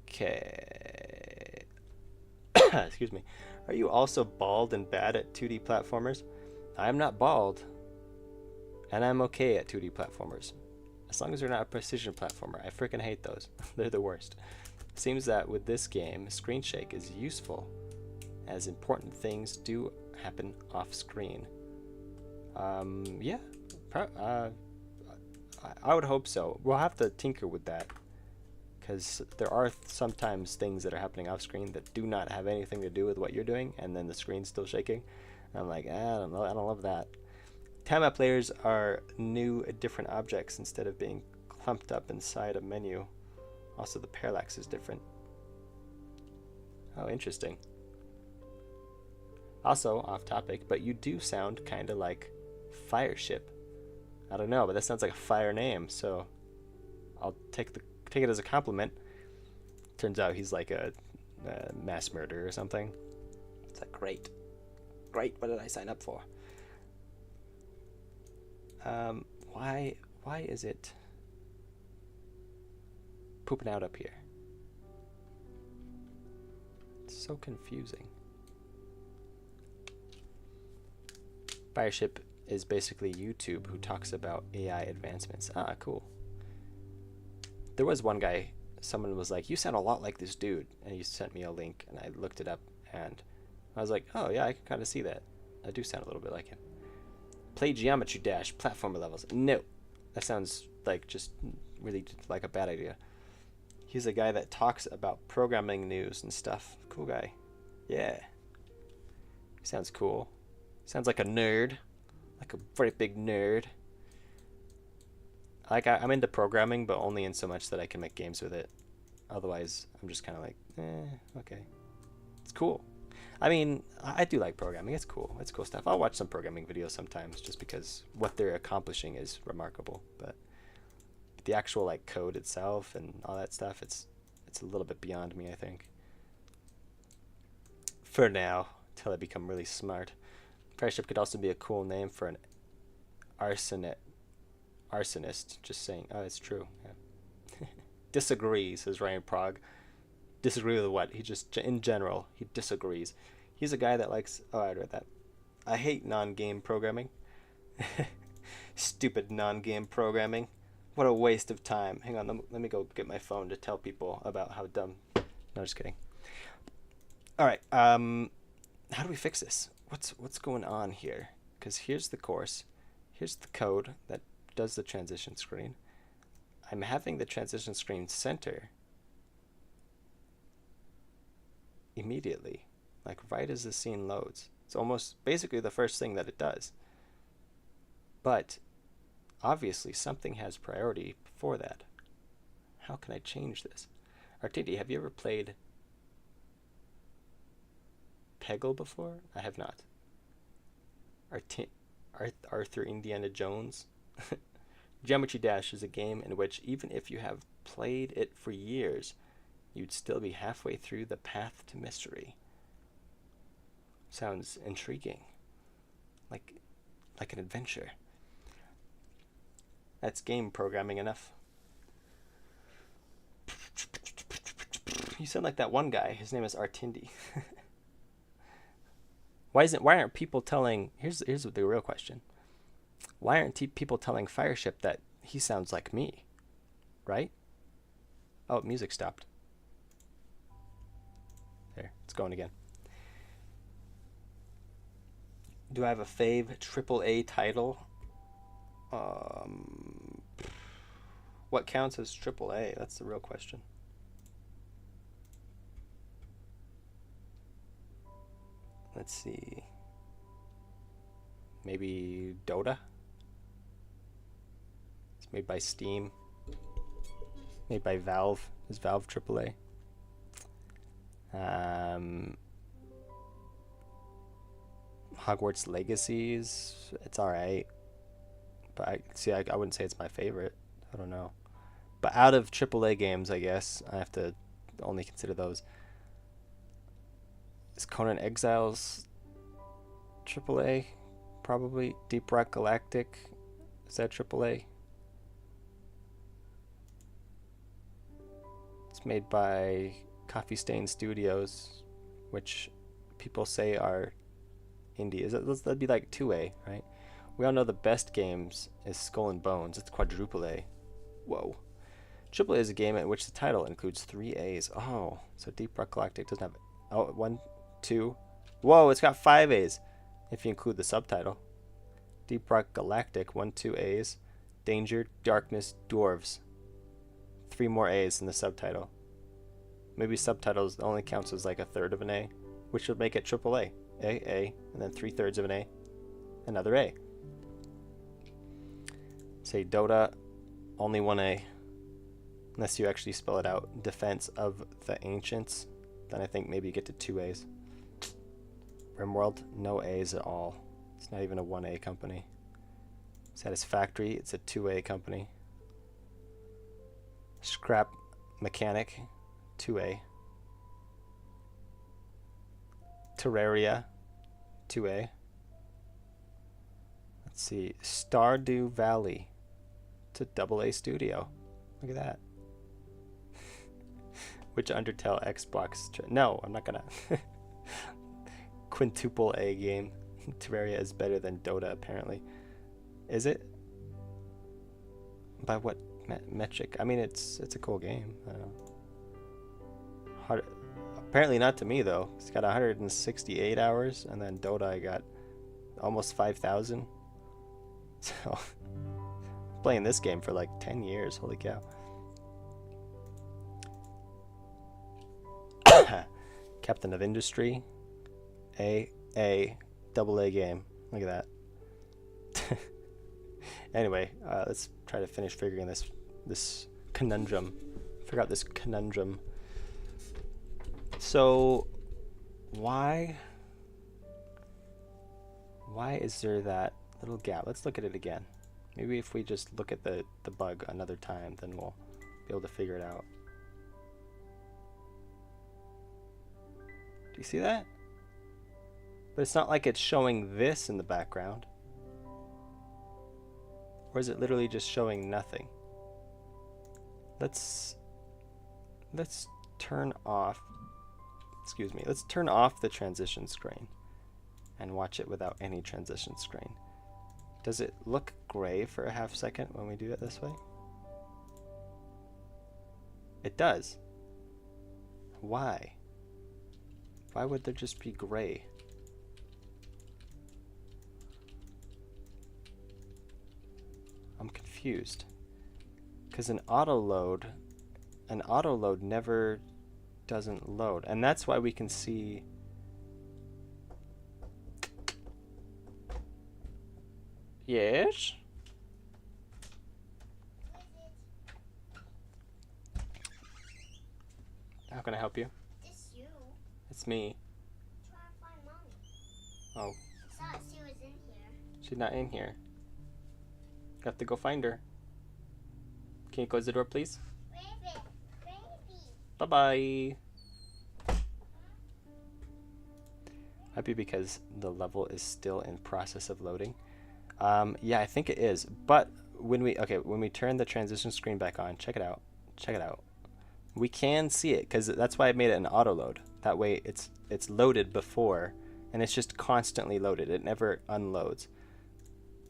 Okay. Excuse me. Are you also bald and bad at 2D platformers? I'm not bald. And I'm okay at 2D platformers. As long as they're not a precision platformer. I freaking hate those. They're the worst. Seems that with this game, screen shake is useful, as important things do happen off screen. Yeah, I would hope so. We'll have to tinker with that, because there are sometimes things that are happening off screen that do not have anything to do with what you're doing, and then the screen's still shaking. And I'm like, I don't know, I don't love that. Timeout players are new, different objects instead of being clumped up inside a menu. Also, the parallax is different. Oh, interesting. Also, off topic, but you do sound kind of like Fireship. I don't know, but that sounds like a fire name, so I'll take it as a compliment. Turns out he's like a mass murderer or something. It's like, great. What did I sign up for? Why is it pooping out up here? It's so confusing. Fireship is basically YouTube who talks about AI advancements. Ah, cool. There was one guy, someone was like, you sound a lot like this dude, and he sent me a link, and I looked it up, and I was like, oh yeah, I can kind of see that. I do sound a little bit like him. Play Geometry Dash, platformer levels. No, that sounds like just really like a bad idea. He's a guy that talks about programming news and stuff. Cool guy. Yeah. Sounds cool. Sounds like a nerd. Like a very big nerd. Like I'm into programming, but only in so much that I can make games with it. Otherwise, I'm just kind of like, okay. It's cool. I mean, I do like programming. It's cool. It's cool stuff. I'll watch some programming videos sometimes just because what they're accomplishing is remarkable. But the actual like code itself and all that stuff, it's a little bit beyond me, I think. For now, until I become really smart. Fireship could also be a cool name for an arsonist. Just saying. Oh, it's true. Yeah. Disagree, says Ryan Prague. Disagree with what? He just, in general, he disagrees. He's a guy that likes, oh, I read that. I hate non-game programming. Stupid non-game programming. What a waste of time. Hang on, let me go get my phone to tell people about how dumb. No, just kidding. All right, how do we fix this? What's going on here? Because here's the course. Here's the code that does the transition screen. I'm having the transition screen center immediately, like right as the scene loads. It's almost basically the first thing that it does. But obviously something has priority before that. How can I change this? Artindi, have you ever played Peggle before? I have not. Arthur Indiana Jones? Geometry Dash is a game in which even if you have played it for years, you'd still be halfway through the path to mystery. Sounds intriguing. Like an adventure. That's game programming enough. You sound like that one guy. His name is Artindi. Why aren't people telling... Here's the real question. Why aren't people telling Fireship that he sounds like me? Right? Oh, music stopped. There, it's going again. Do I have a fave AAA title? What counts as AAA? That's the real question. Let's see. Maybe Dota? It's made by Steam. Made by Valve. Is Valve AAA? Hogwarts Legacies. It's alright. But I wouldn't say it's my favorite. I don't know. But out of AAA games, I guess, I have to only consider those. Is Conan Exiles AAA? Probably. Deep Rock Galactic. Is that AAA? It's made by Coffee Stain Studios, which people say are indie. That'd be like 2A, right? We all know the best games is Skull and Bones. It's quadruple A. Whoa. Triple A is a game in which the title includes 3 A's. Oh, so Deep Rock Galactic doesn't have... Oh, 1, 2... Whoa, it's got 5 A's if you include the subtitle. Deep Rock Galactic, 1, 2 A's. Danger, Darkness, Dwarves. 3 more A's in the subtitle. Maybe subtitles only counts as like a third of an A, which would make it triple A. A, and then 3/3 of an A. Another A. Say Dota, only 1 A. Unless you actually spell it out. Defense of the Ancients. Then I think maybe you get to 2 A's. RimWorld, no A's at all. It's not even a 1 A company. Satisfactory, it's a 2 A company. Scrap Mechanic, 2 A. Terraria, 2 A. Let's see, Stardew Valley. It's a AA studio. Look at that. Which Undertale Xbox? No, I'm not gonna. Quintuple A game. Terraria is better than Dota, apparently. Is it? By what metric? I mean, it's a cool game. I don't know. Apparently not to me though. It's got 168 hours, and then Dota I got almost 5,000. So playing this game for like 10 years. Holy cow. Captain of Industry. Double A game. Look at that. Anyway, let's try to finish figuring this conundrum. Figure out this conundrum. So, why is there that little gap? Let's look at it again. Maybe if we just look at the bug another time, then we'll be able to figure it out. Do you see that? But it's not like it's showing this in the background. Or is it literally just showing nothing? Let's turn off, excuse me, let's turn off the transition screen and watch it without any transition screen. Does it look gray for a half second when we do it this way? It does. Why? Why would there just be gray? I'm confused. Because an auto load never doesn't load. And that's why we can see yes? How can I help you? It's you. It's me. Try to find mommy. Oh. I thought she was in here. She's not in here. Got to go find her. Can you close the door, please? Baby. Bye-bye. Might be because the level is still in process of loading. Yeah, I think it is. But when we turn the transition screen back on, check it out. Check it out. We can see it because that's why I made it an auto load. That way it's loaded before, and it's just constantly loaded. It never unloads.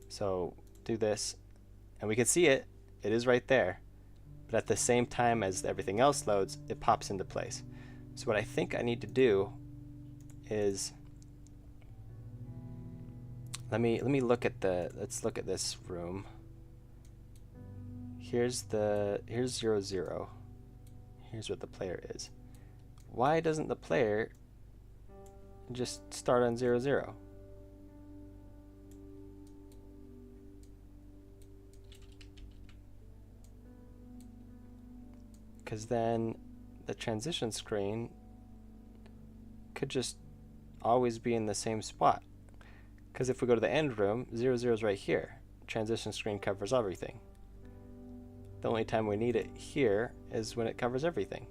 So do this, and we can see it. It is right there. But at the same time as everything else loads, it pops into place. So what I think I need to do is let me look at let's look at this room. Here's 0, 0. Here's what the player is. Why doesn't the player just start on 0, 0? Because then the transition screen could just always be in the same spot. Because if we go to the end room, 0, 0 is right here. Transition screen covers everything. The only time we need it here is when it covers everything.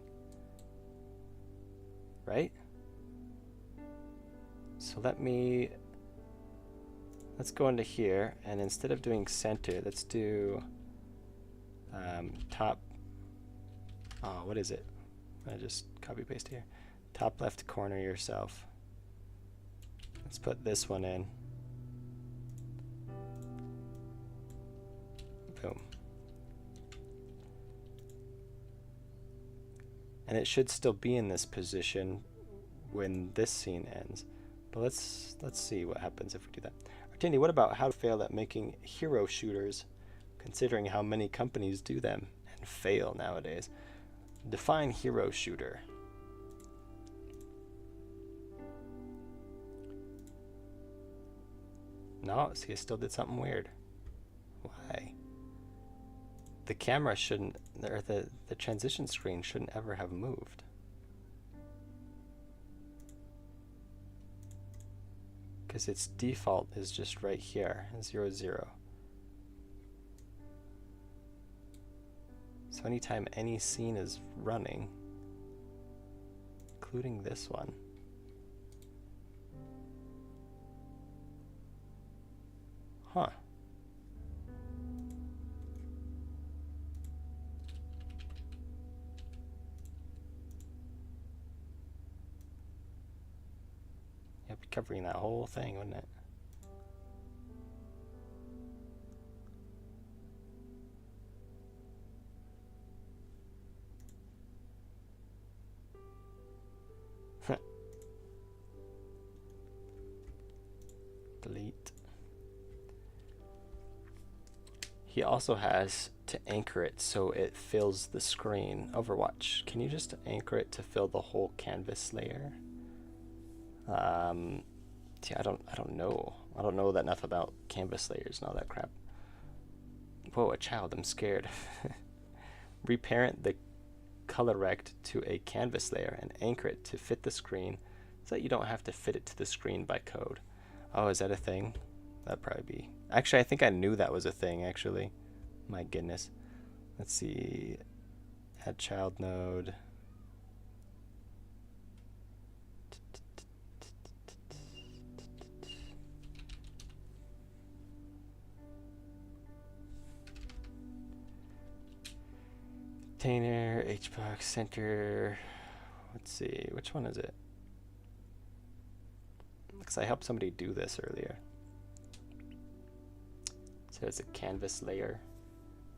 Right? So let's go into here, and instead of doing center, let's do top. Oh, what is it? I just copy paste here. Top left corner yourself. Let's put this one in. Boom. And it should still be in this position when this scene ends. But let's see what happens if we do that. Artindi, what about how to fail at making hero shooters, considering how many companies do them and fail nowadays? Define hero shooter. No, see, I still did something weird. Why? The camera shouldn't, or the transition screen shouldn't ever have moved. Because its default is just right here, 0, 0. So anytime any scene is running, including this one, huh. Yep, covering that whole thing, wouldn't it? Delete. He also has to anchor it so it fills the screen. Overwatch, can you just anchor it to fill the whole canvas layer? See, I don't know. I don't know that enough about canvas layers and all that crap. Whoa, a child, I'm scared. Reparent the color rect to a canvas layer and anchor it to fit the screen so that you don't have to fit it to the screen by code. Oh, is that a thing? That'd probably be. Actually, I think I knew that was a thing, actually. My goodness. Let's see. Add child node. Container, HBox, center. Let's see, which one is it? Because I helped somebody do this earlier. So it's a canvas layer.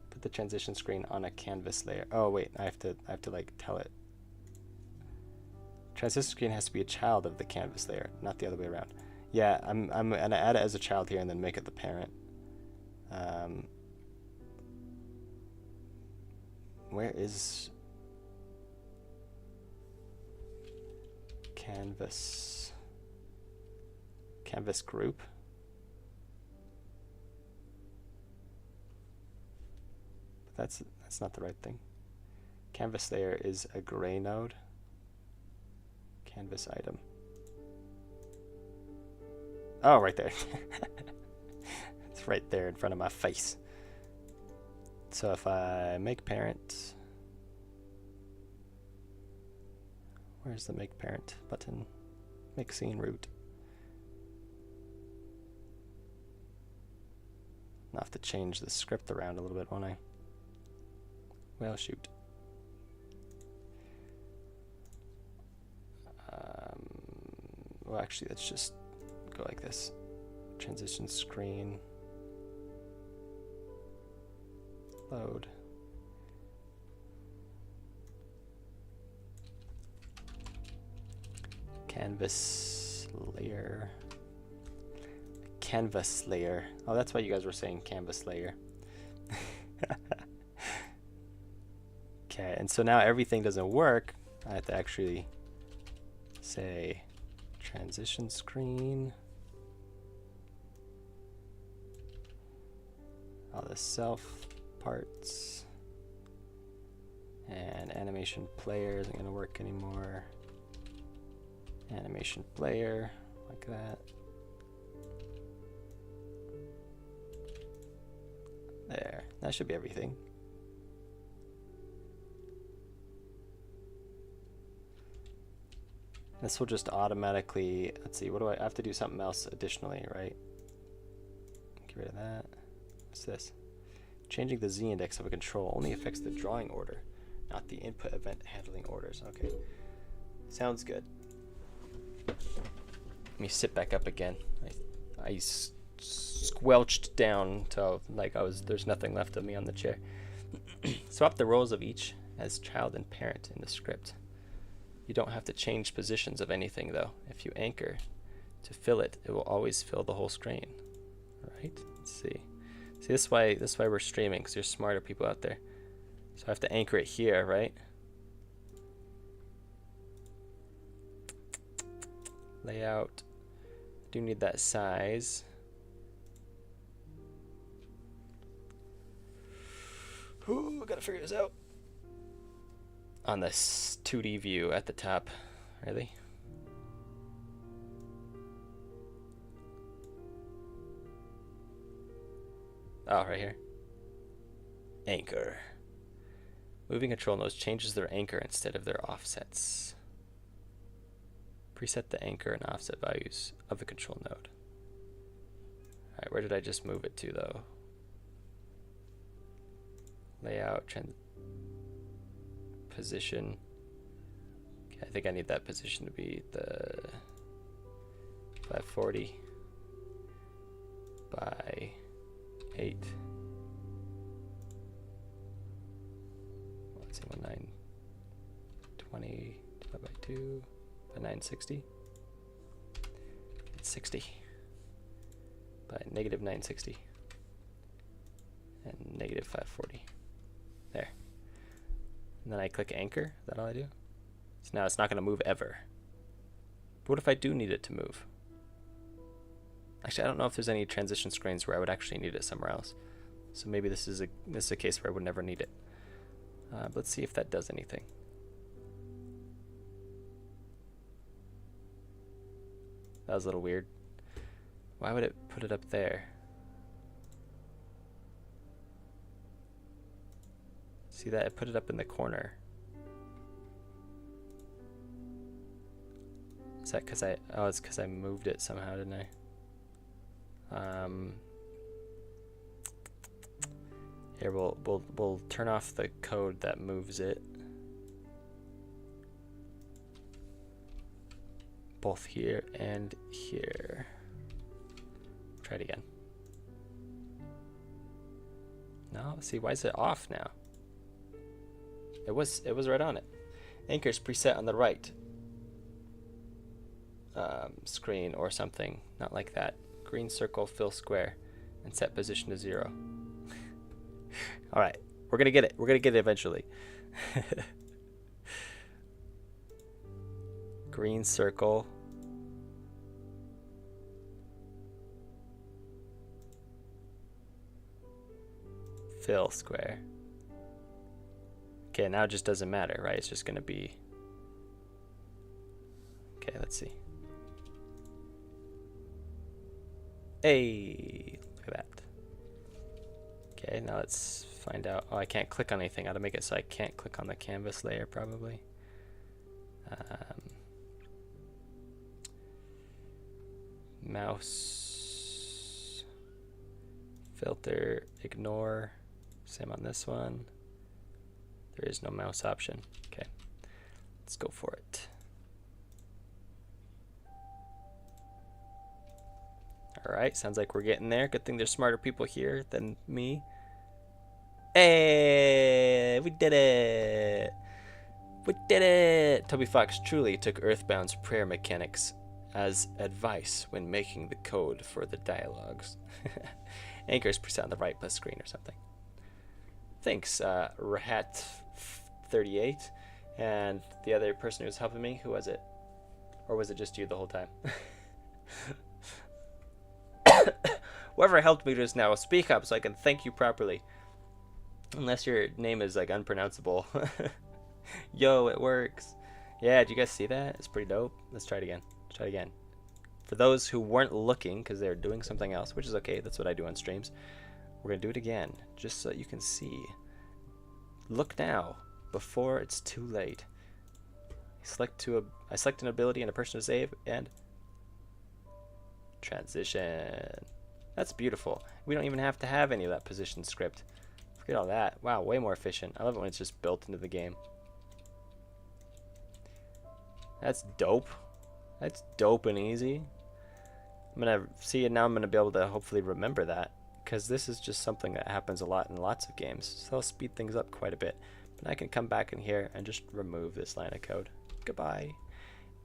Put the transition screen on a canvas layer. Oh wait, I have to like tell it. Transition screen has to be a child of the canvas layer, not the other way around. Yeah, I'm gonna add it as a child here and then make it the parent. Where is canvas? Canvas group? But that's not the right thing. Canvas layer is a gray node. Canvas item. Oh, right there. It's right there in front of my face. So if I make parent, where's the make parent button? Make scene root. I'll have to change the script around a little bit, won't I? Well, shoot. Well, actually, let's just go like this. Transition screen. Load. Canvas layer. Canvas layer. Oh, that's why you guys were saying canvas layer. Okay, and so now everything doesn't work. I have to actually say transition screen. All the self parts. And animation player isn't going to work anymore. Animation player, like that. There, that should be everything. This will just automatically, let's see, what do I have to do something else additionally, right? Get rid of that. What's this? Changing the Z index of a control only affects the drawing order, not the input event handling orders. Okay, sounds good. Let me sit back up again. I squelched down till like there's nothing left of me on the chair. Swap the roles of each as child and parent in the script. You don't have to change positions of anything though. If you anchor to fill it, it will always fill the whole screen. Right? Let's see. See, this is why we're streaming, because there's smarter people out there. So I have to anchor it here, right? Layout. Do need that size. Ooh, gotta figure this out. On this 2D view at the top. Really? Oh, right here. Anchor. Moving control nodes changes their anchor instead of their offsets. Preset the anchor and offset values of the control node. Alright, where did I just move it to though? Layout, position. Okay, I think I need that position to be the 540 by 8. Let's see, 1920 divided by 2 by 960. It's 60 by negative 960 and negative 540. There. And then I click anchor. Is that all I do? So now it's not going to move ever. But what if I do need it to move? Actually, I don't know if there's any transition screens where I would actually need it somewhere else. So maybe this is a case where I would never need it. Let's see if that does anything. That was a little weird. Why would it put it up there? See that? It put it up in the corner. Is that because it's because I moved it somehow, didn't I? Here, we'll turn off the code that moves it. Both here and here. Try it again. No, see, why is it off now? It was right on it. Anchor's preset on the right screen or something, not like that. Green circle, fill square, and set position to 0. All right, we're gonna get it. We're gonna get it eventually. Green circle. Fill square. Okay, now it just doesn't matter, right? It's just gonna be... Okay, let's see. Hey, look at that. Okay, now let's find out. Oh, I can't click on anything. I ought to make it so I can't click on the canvas layer, probably. Mouse. Filter, ignore. Same on this one. There is no mouse option. Okay, let's go for it. Alright, sounds like we're getting there. Good thing there's smarter people here than me. Hey, we did it! We did it! Toby Fox truly took Earthbound's prayer mechanics as advice when making the code for the dialogues. Anchor's preset on the right plus screen or something. Thanks, Rahat38. And the other person who was helping me, who was it? Or was it just you the whole time? Whoever helped me just now, speak up so I can thank you properly. Unless your name is like unpronounceable. Yo, it works. Yeah, did you guys see that? It's pretty dope. Let's try it again. Try it again. For those who weren't looking because they're doing something else, which is okay, that's what I do on streams, we're going to do it again just so that you can see. Look now before it's too late. I select an ability and a person to save and transition. That's beautiful. We don't even have to have any of that position script. Forget all that. Wow, way more efficient. I love it when it's just built into the game. That's dope. That's dope and easy. I'm gonna see it now. I'm gonna be able to hopefully remember that, because this is just something that happens a lot in lots of games. So I'll speed things up quite a bit. But I can come back in here and just remove this line of code. Goodbye.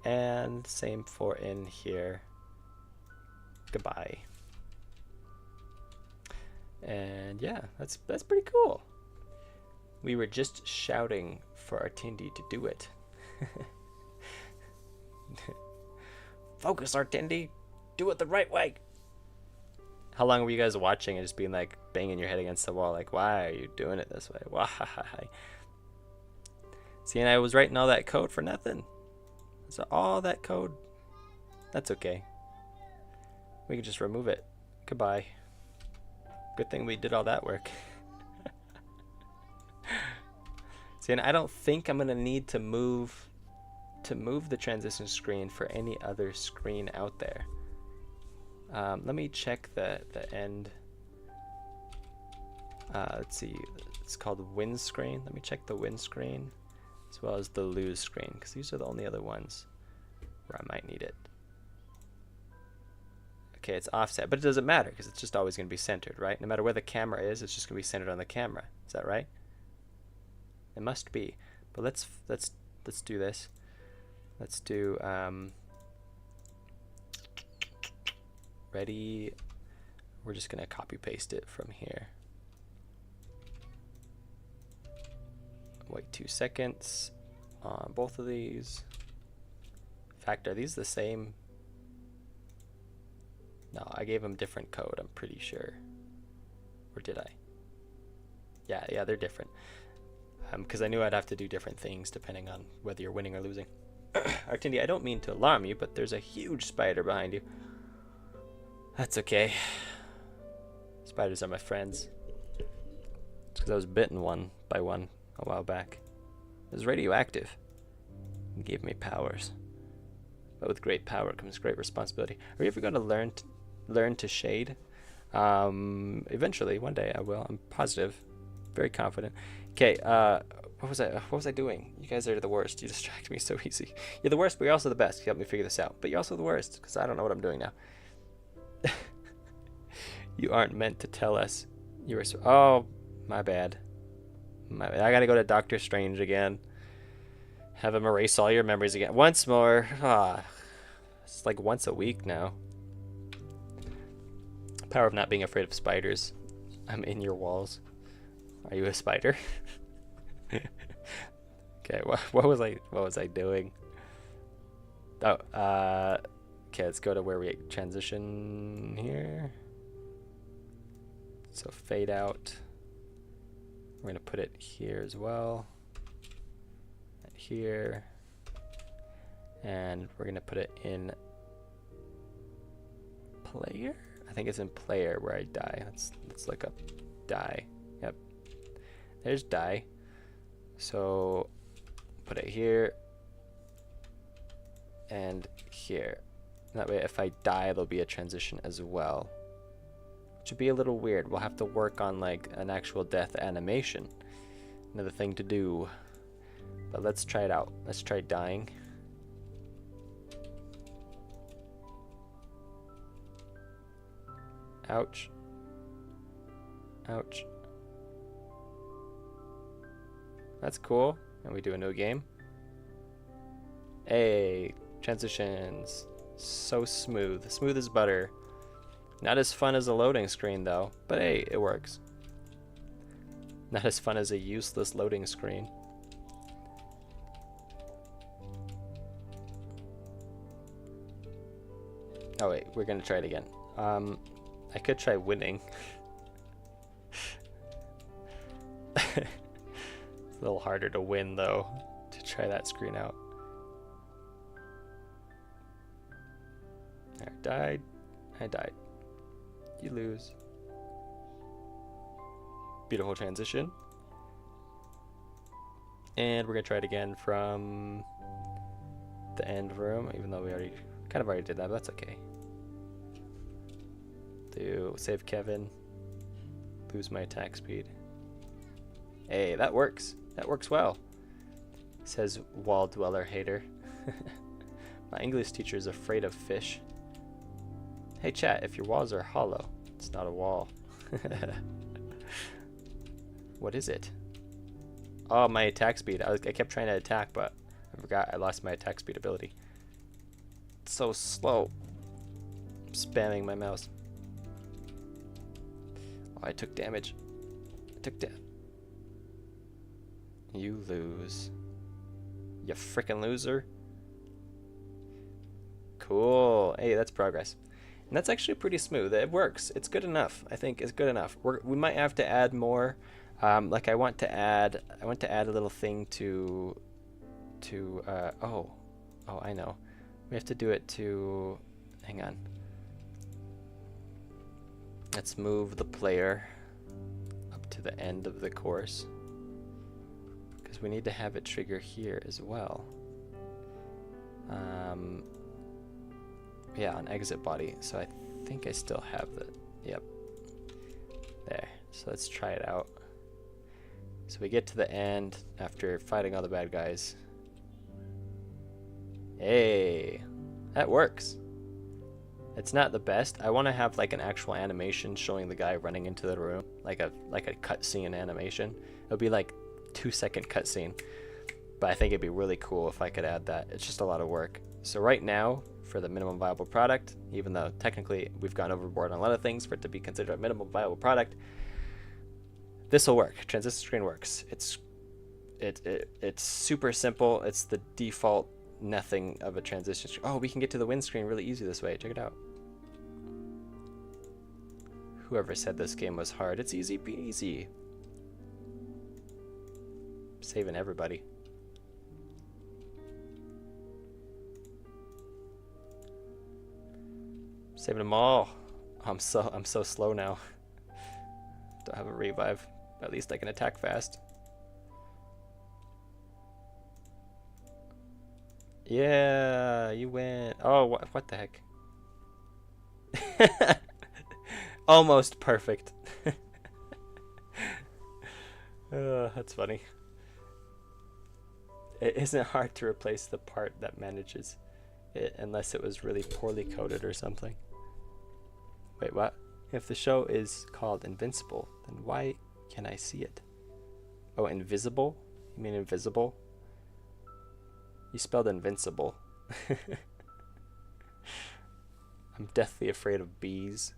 And same for in here. Goodbye. And yeah, that's pretty cool. We were just shouting for Artindi to do it. Focus, Artindi. Do it the right way. How long were you guys watching and just being like banging your head against the wall? Like, why are you doing it this way? Why? See, and I was writing all that code for nothing. So all that code. That's okay. We can just remove it. Goodbye. Good thing we did all that work. See, and I don't think I'm gonna need to move the transition screen for any other screen out there. Let me check the end. Let's see. It's called win screen. Let me check the win screen as well as the lose screen, because these are the only other ones where I might need it. Okay, it's offset, but it doesn't matter because it's just always going to be centered, right? No matter where the camera is, it's just going to be centered on the camera. Is that right? It must be. But let's do this. Let's do ready. We're just going to copy paste it from here. Wait 2 seconds on both of these. In fact, are these the same? No, I gave them different code, I'm pretty sure. Or did I? Yeah, they're different. Because I knew I'd have to do different things depending on whether you're winning or losing. Artindi, I don't mean to alarm you, but there's a huge spider behind you. That's okay. Spiders are my friends. It's because I was bitten one by one a while back. It was radioactive. It gave me powers. But with great power comes great responsibility. Are you ever going to learn to shade? Eventually, one day I will. I'm positive. Very confident. Okay, what was I doing? You guys are the worst. You distract me so easy. You're the worst, but you're also the best. You helped me figure this out. But you're also the worst, because I don't know what I'm doing now. You aren't meant to tell us. You were so... Oh, my bad. My bad. I gotta go to Doctor Strange again. Have him erase all your memories again. Once more. It's like once a week now. Power of not being afraid of spiders. I'm in your walls. Are you a spider? Okay, what was I doing? Oh, okay, let's go to where we transition here. So fade out. We're gonna put it here as well. And here. And we're gonna put it in player? I think it's in player where I die. Let's look up die. Yep. There's die. So put it here and here. That way if I die there'll be a transition as well. Which would be a little weird. We'll have to work on like an actual death animation. Another thing to do. But let's try it out. Let's try dying. Ouch. Ouch. That's cool. And we do a new game. Hey, transitions. So smooth. Smooth as butter. Not as fun as a loading screen though, but hey, it works. Not as fun as a useless loading screen. Oh wait, we're gonna try it again. I could try winning. It's a little harder to win though, to try that screen out. I died. I died. You lose. Beautiful transition. And we're gonna try it again from the end room, even though we kind of already did that, but that's okay. Do save Kevin. Lose my attack speed. Hey, that works. That works well. Says wall dweller hater. My English teacher is afraid of fish. Hey chat, if your walls are hollow, it's not a wall. What is it? Oh, my attack speed. I kept trying to attack, but I forgot I lost my attack speed ability. It's so slow. I'm spamming my mouse. Oh, I took damage. I took damage. You lose. You frickin' loser. Cool. Hey, that's progress. And that's actually pretty smooth. It works. It's good enough. I think it's good enough. We might have to add more. Like I want to add a little thing to oh, I know. We have to do it to, hang on. Let's move the player up to the end of the course, because we need to have it trigger here as well. Yeah, on exit body. So I think I still have the, yep. There. So let's try it out. So we get to the end after fighting all the bad guys. Hey, that works. It's not the best. I want to have like an actual animation showing the guy running into the room, like a cutscene animation. It'll be like 2-second cutscene, but I think it'd be really cool if I could add that. It's just a lot of work. So right now, for the minimum viable product, even though technically we've gone overboard on a lot of things for it to be considered a minimum viable product, this will work. Transition screen works. It's super simple. It's the default nothing of a transition screen. Oh, we can get to the win screen really easy this way. Check it out. Whoever said this game was hard, it's easy peasy. Saving everybody. Saving them all. I'm so slow now. Don't have a revive. At least I can attack fast. Yeah, you win. Oh, what the heck? Almost perfect. That's funny. It isn't hard to replace the part that manages it unless it was really poorly coded or something. Wait, what? If the show is called Invincible, then why can I see it? Oh, invisible? You mean invisible? You spelled invincible. I'm deathly afraid of bees.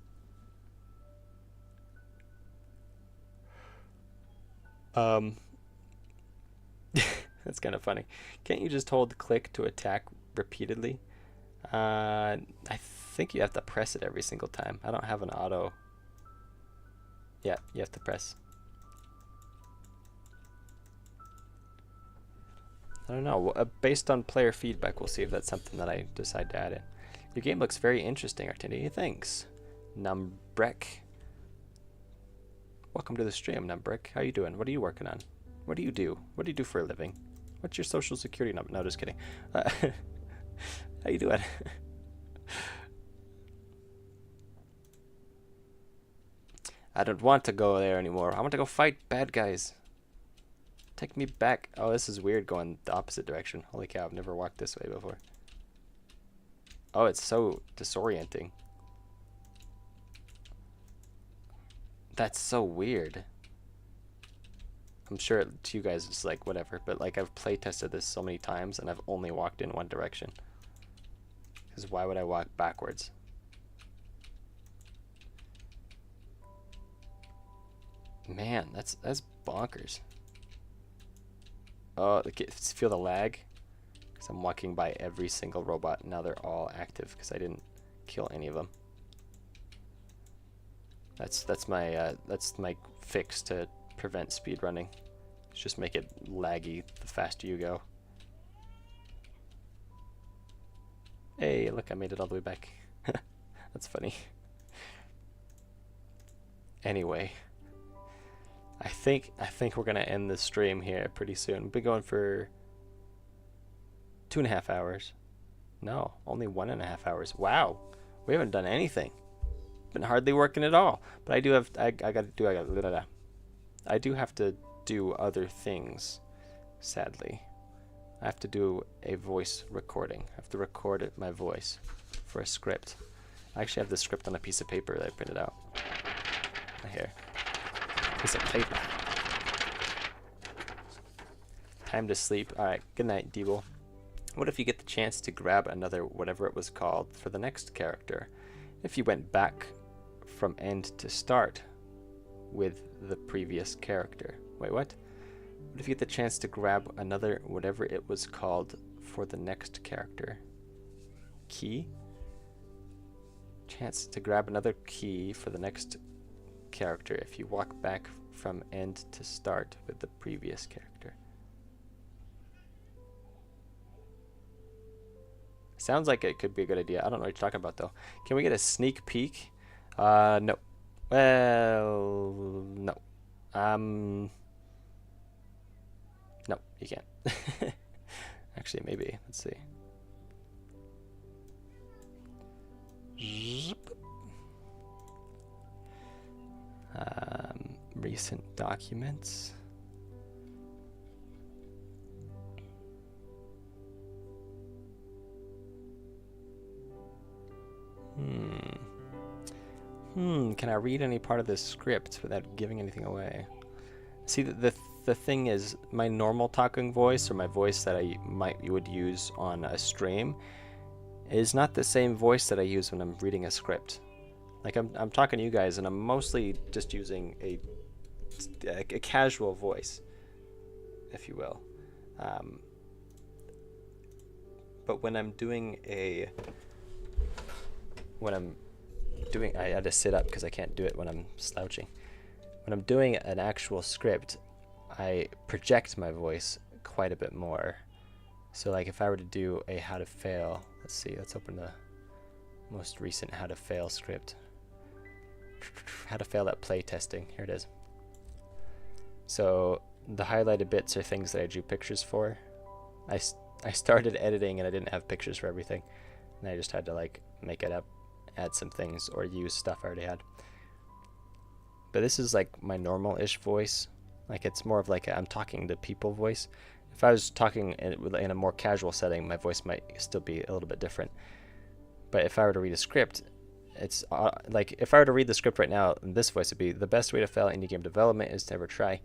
That's kind of funny. Can't you just hold click to attack repeatedly? I think you have to press it every single time. I don't have an auto. Yeah, you have to press. I don't know. Based on player feedback, we'll see if that's something that I decide to add in. Your game looks very interesting, Artindi. Thanks. Numbrek. Welcome to the stream, Numbrek. How you doing? What are you working on? What do you do? What do you do for a living? What's your social security number? No, just kidding. How you doing? I don't want to go there anymore. I want to go fight bad guys. Take me back. Oh, this is weird going the opposite direction. Holy cow, I've never walked this way before. Oh, it's so disorienting. That's so weird. I'm sure to you guys it's like whatever, but like I've play tested this so many times and I've only walked in one direction. Because why would I walk backwards? Man, that's bonkers. Oh, feel the lag? Because I'm walking by every single robot and now they're all active because I didn't kill any of them. That's my fix to prevent speed running. Just make it laggy the faster you go. Hey, look, I made it all the way back. That's funny. Anyway, I think we're gonna end this stream here pretty soon. We've been going for 2.5 hours. No, only 1.5 hours. Wow, we haven't done anything. Been hardly working at all. But I do have I do have to do other things. Sadly, I have to do a voice recording. I have to record my voice for a script. I actually have the script on a piece of paper that I printed out. Here. Piece of paper. Time to sleep. Alright, good night, Debo. What if you get the chance to grab another whatever it was called for the next character? If you went back from end to start with the previous character. Wait, what? What if you get the chance to grab another whatever it was called for the next character? Key? Chance to grab another key for the next character if you walk back from end to start with the previous character. Sounds like it could be a good idea. I don't know what you're talking about though. Can we get a sneak peek? No. Well, no. No, you can't. Actually, maybe. Let's see. Recent documents. Can I read any part of this script without giving anything away? See, the thing is, my normal talking voice, or my voice that you would use on a stream, is not the same voice that I use when I'm reading a script. Like I'm talking to you guys, and I'm mostly just using a casual voice, if you will. But when I'm doing I had to sit up because I can't do it when I'm slouching. When I'm doing an actual script, I project my voice quite a bit more. So like if I were to do a how to fail, let's see, let's open the most recent how to fail script. How to fail at play testing, here it is. So the highlighted bits are things that I drew pictures for. I started editing and I didn't have pictures for everything, and I just had to like make it up, add some things, or use stuff I already had. But this is like my normal-ish voice. Like it's more of like I'm talking to people voice. If I was talking in a more casual setting, my voice might still be a little bit different. But if I were to read a script, it's like if I were to read the script right now, this voice would be, the best way to fail indie game development is to never try.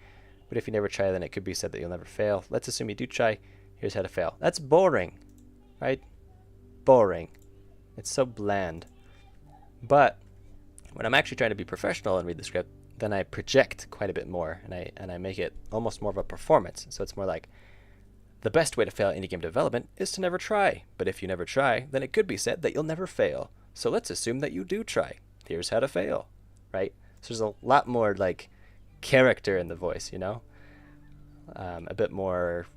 But if you never try, then it could be said that you'll never fail. Let's assume you do try. Here's how to fail. That's boring, right? Boring. It's so bland. But when I'm actually trying to be professional and read the script, then I project quite a bit more, and I make it almost more of a performance. So it's more like, the best way to fail indie game development is to never try. But if you never try, then it could be said that you'll never fail. So let's assume that you do try. Here's how to fail, right? So there's a lot more like character in the voice, you know? A bit more,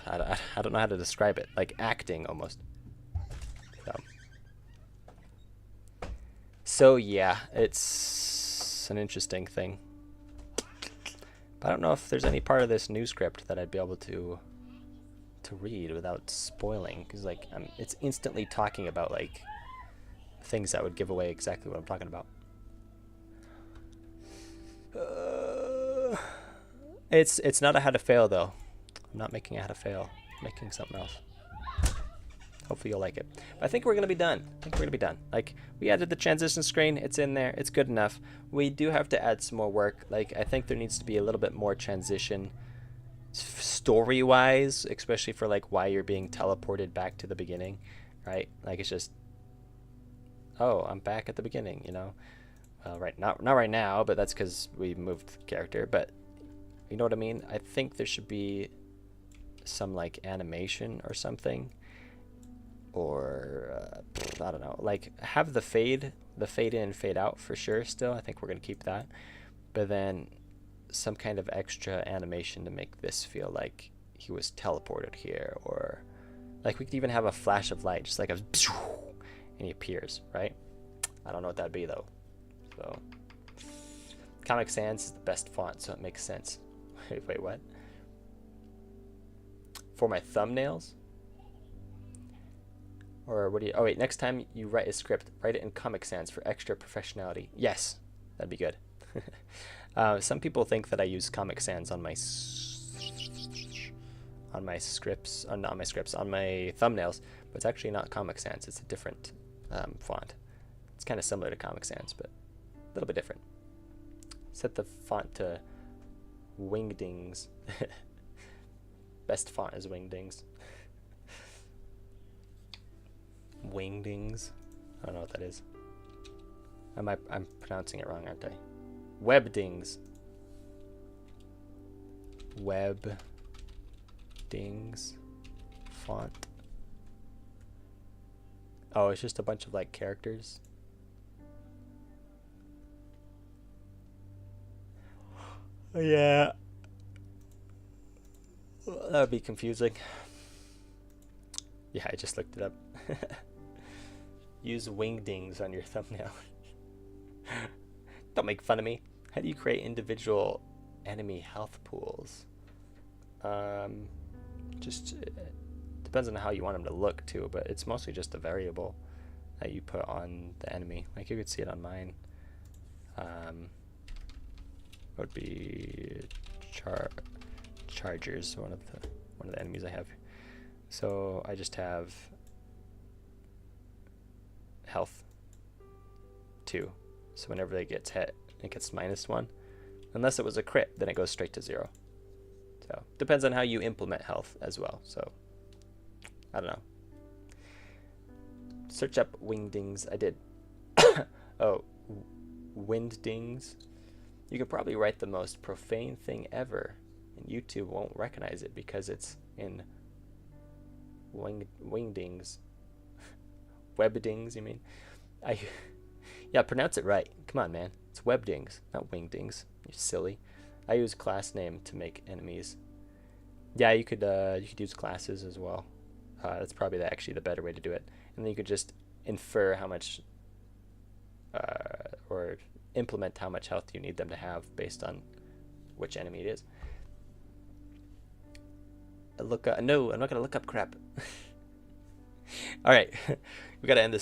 I don't know how to describe it, like acting almost. So yeah, it's an interesting thing. But I don't know if there's any part of this new script that I'd be able to read without spoiling, because like it's instantly talking about like things that would give away exactly what I'm talking about. It's not a how to fail though. I'm not making a how to fail. I'm making something else. Hopefully you'll like it. But I think we're gonna be done. Like, we added the transition screen. It's in there. It's good enough. We do have to add some more work. Like, I think there needs to be a little bit more transition story-wise, especially for like why you're being teleported back to the beginning, right? Like it's just, oh, I'm back at the beginning, you know. Well, right, not right now, but that's because we moved the character. But you know what I mean? I think there should be some like animation or something, or I don't know, like have the fade in, fade out for sure. Still, I think we're gonna keep that, but then some kind of extra animation to make this feel like he was teleported here, or like we could even have a flash of light, just like a and he appears, right? I don't know what that'd be though. So Comic Sans is the best font, so it makes sense. Wait, what? For my thumbnails? Or what do you... Oh, wait, next time you write a script, write it in Comic Sans for extra professionality. Yes, that'd be good. Some people think that I use Comic Sans on my scripts, not on my scripts, on my thumbnails, but it's actually not Comic Sans. It's a different font. It's kind of similar to Comic Sans, but a little bit different. Set the font to Wingdings. Best font is Wingdings. Wingdings. I don't know what that is. I'm pronouncing it wrong, aren't I? Webdings. Webdings. Font. Oh, it's just a bunch of like characters. Yeah. That would be confusing. Yeah, I just looked it up. Use wingdings on your thumbnail. Don't make fun of me. How do you create individual enemy health pools? Just depends on how you want them to look too, but it's mostly just a variable that you put on the enemy. Like you could see it on mine. Would be chargers, one of the enemies I have. So I just have health 2. So whenever it gets hit, it gets -1. Unless it was a crit, then it goes straight to 0. So depends on how you implement health as well. So I don't know. Search up wingdings. I did. Oh, windings. You could probably write the most profane thing ever, and YouTube won't recognize it because it's in wingdings. Webdings, you mean? Yeah, pronounce it right. Come on, man. It's webdings, not wingdings. You're silly. I use class name to make enemies. Yeah, you could use classes as well. That's probably actually the better way to do it. And then you could just infer how much, or implement how much health you need them to have based on which enemy it is. No, I'm not gonna look up crap. All right, we gotta end the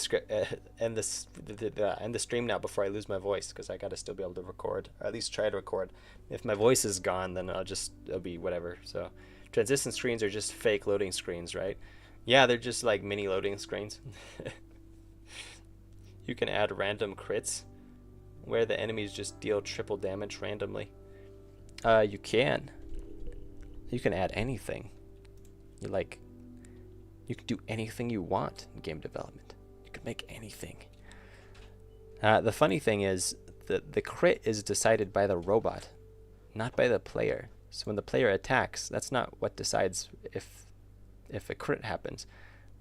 stream now before I lose my voice, because I gotta still be able to record, or at least try to record. If my voice is gone, then it'll be whatever. So transition screens are just fake loading screens, right? Yeah, they're just like mini loading screens. You can add random crits where the enemies just deal triple damage randomly. You can add anything. You can do anything you want in game development. You can make anything. The funny thing is that the crit is decided by the robot, not by the player. So when the player attacks, that's not what decides if a crit happens.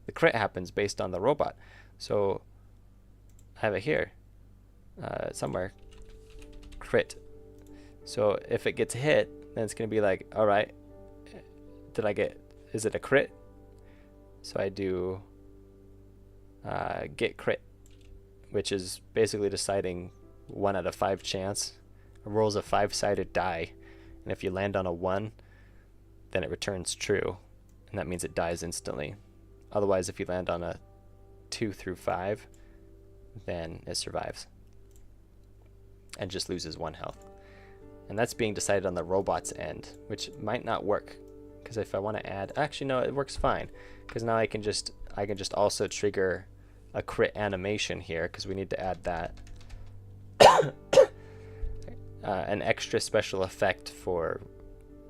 The crit happens based on the robot. So I have it here somewhere. Crit. So if it gets hit, then it's going to be like, all right, is it a crit? So I do get crit, which is basically deciding 1 out of 5 chance. It rolls a 5-sided die, and if you land on a 1, then it returns true, and that means it dies instantly. Otherwise, if you land on a 2 through 5, then it survives and just loses 1 health. And that's being decided on the robot's end, which might not work, because if I want to add, actually no, it works fine, because now I can just also trigger a crit animation here, because we need to add that an extra special effect for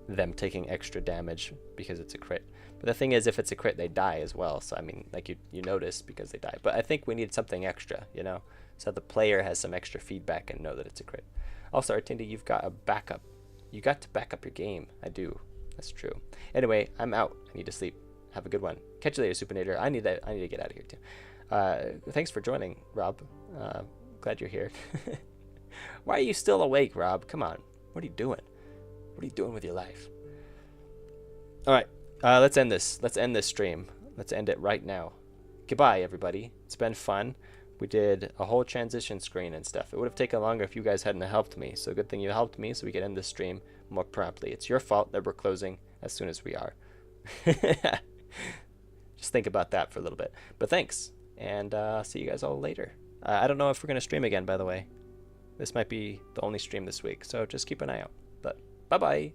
them taking extra damage because it's a crit. But the thing is, if it's a crit, they die as well. So I mean, like you notice because they die. But I think we need something extra, so the player has some extra feedback and know that it's a crit. Also, Artindi, you've got a backup. You got to back up your game. I do. That's true. Anyway, I'm out. I need to sleep. Have a good one. Catch you later, Supinator. I need to get out of here too. Thanks for joining, Rob. Glad you're here. Why are you still awake, Rob? Come on. What are you doing? What are you doing with your life? All right. Let's end this. Let's end this stream. Let's end it right now. Goodbye, everybody. It's been fun. We did a whole transition screen and stuff. It would have taken longer if you guys hadn't helped me. So good thing you helped me so we could end this stream more promptly. It's your fault that we're closing as soon as we are. Just think about that for a little bit. But thanks, and see you guys all later. I don't know if we're going to stream again, by the way. This might be the only stream this week, so just keep an eye out. But bye-bye.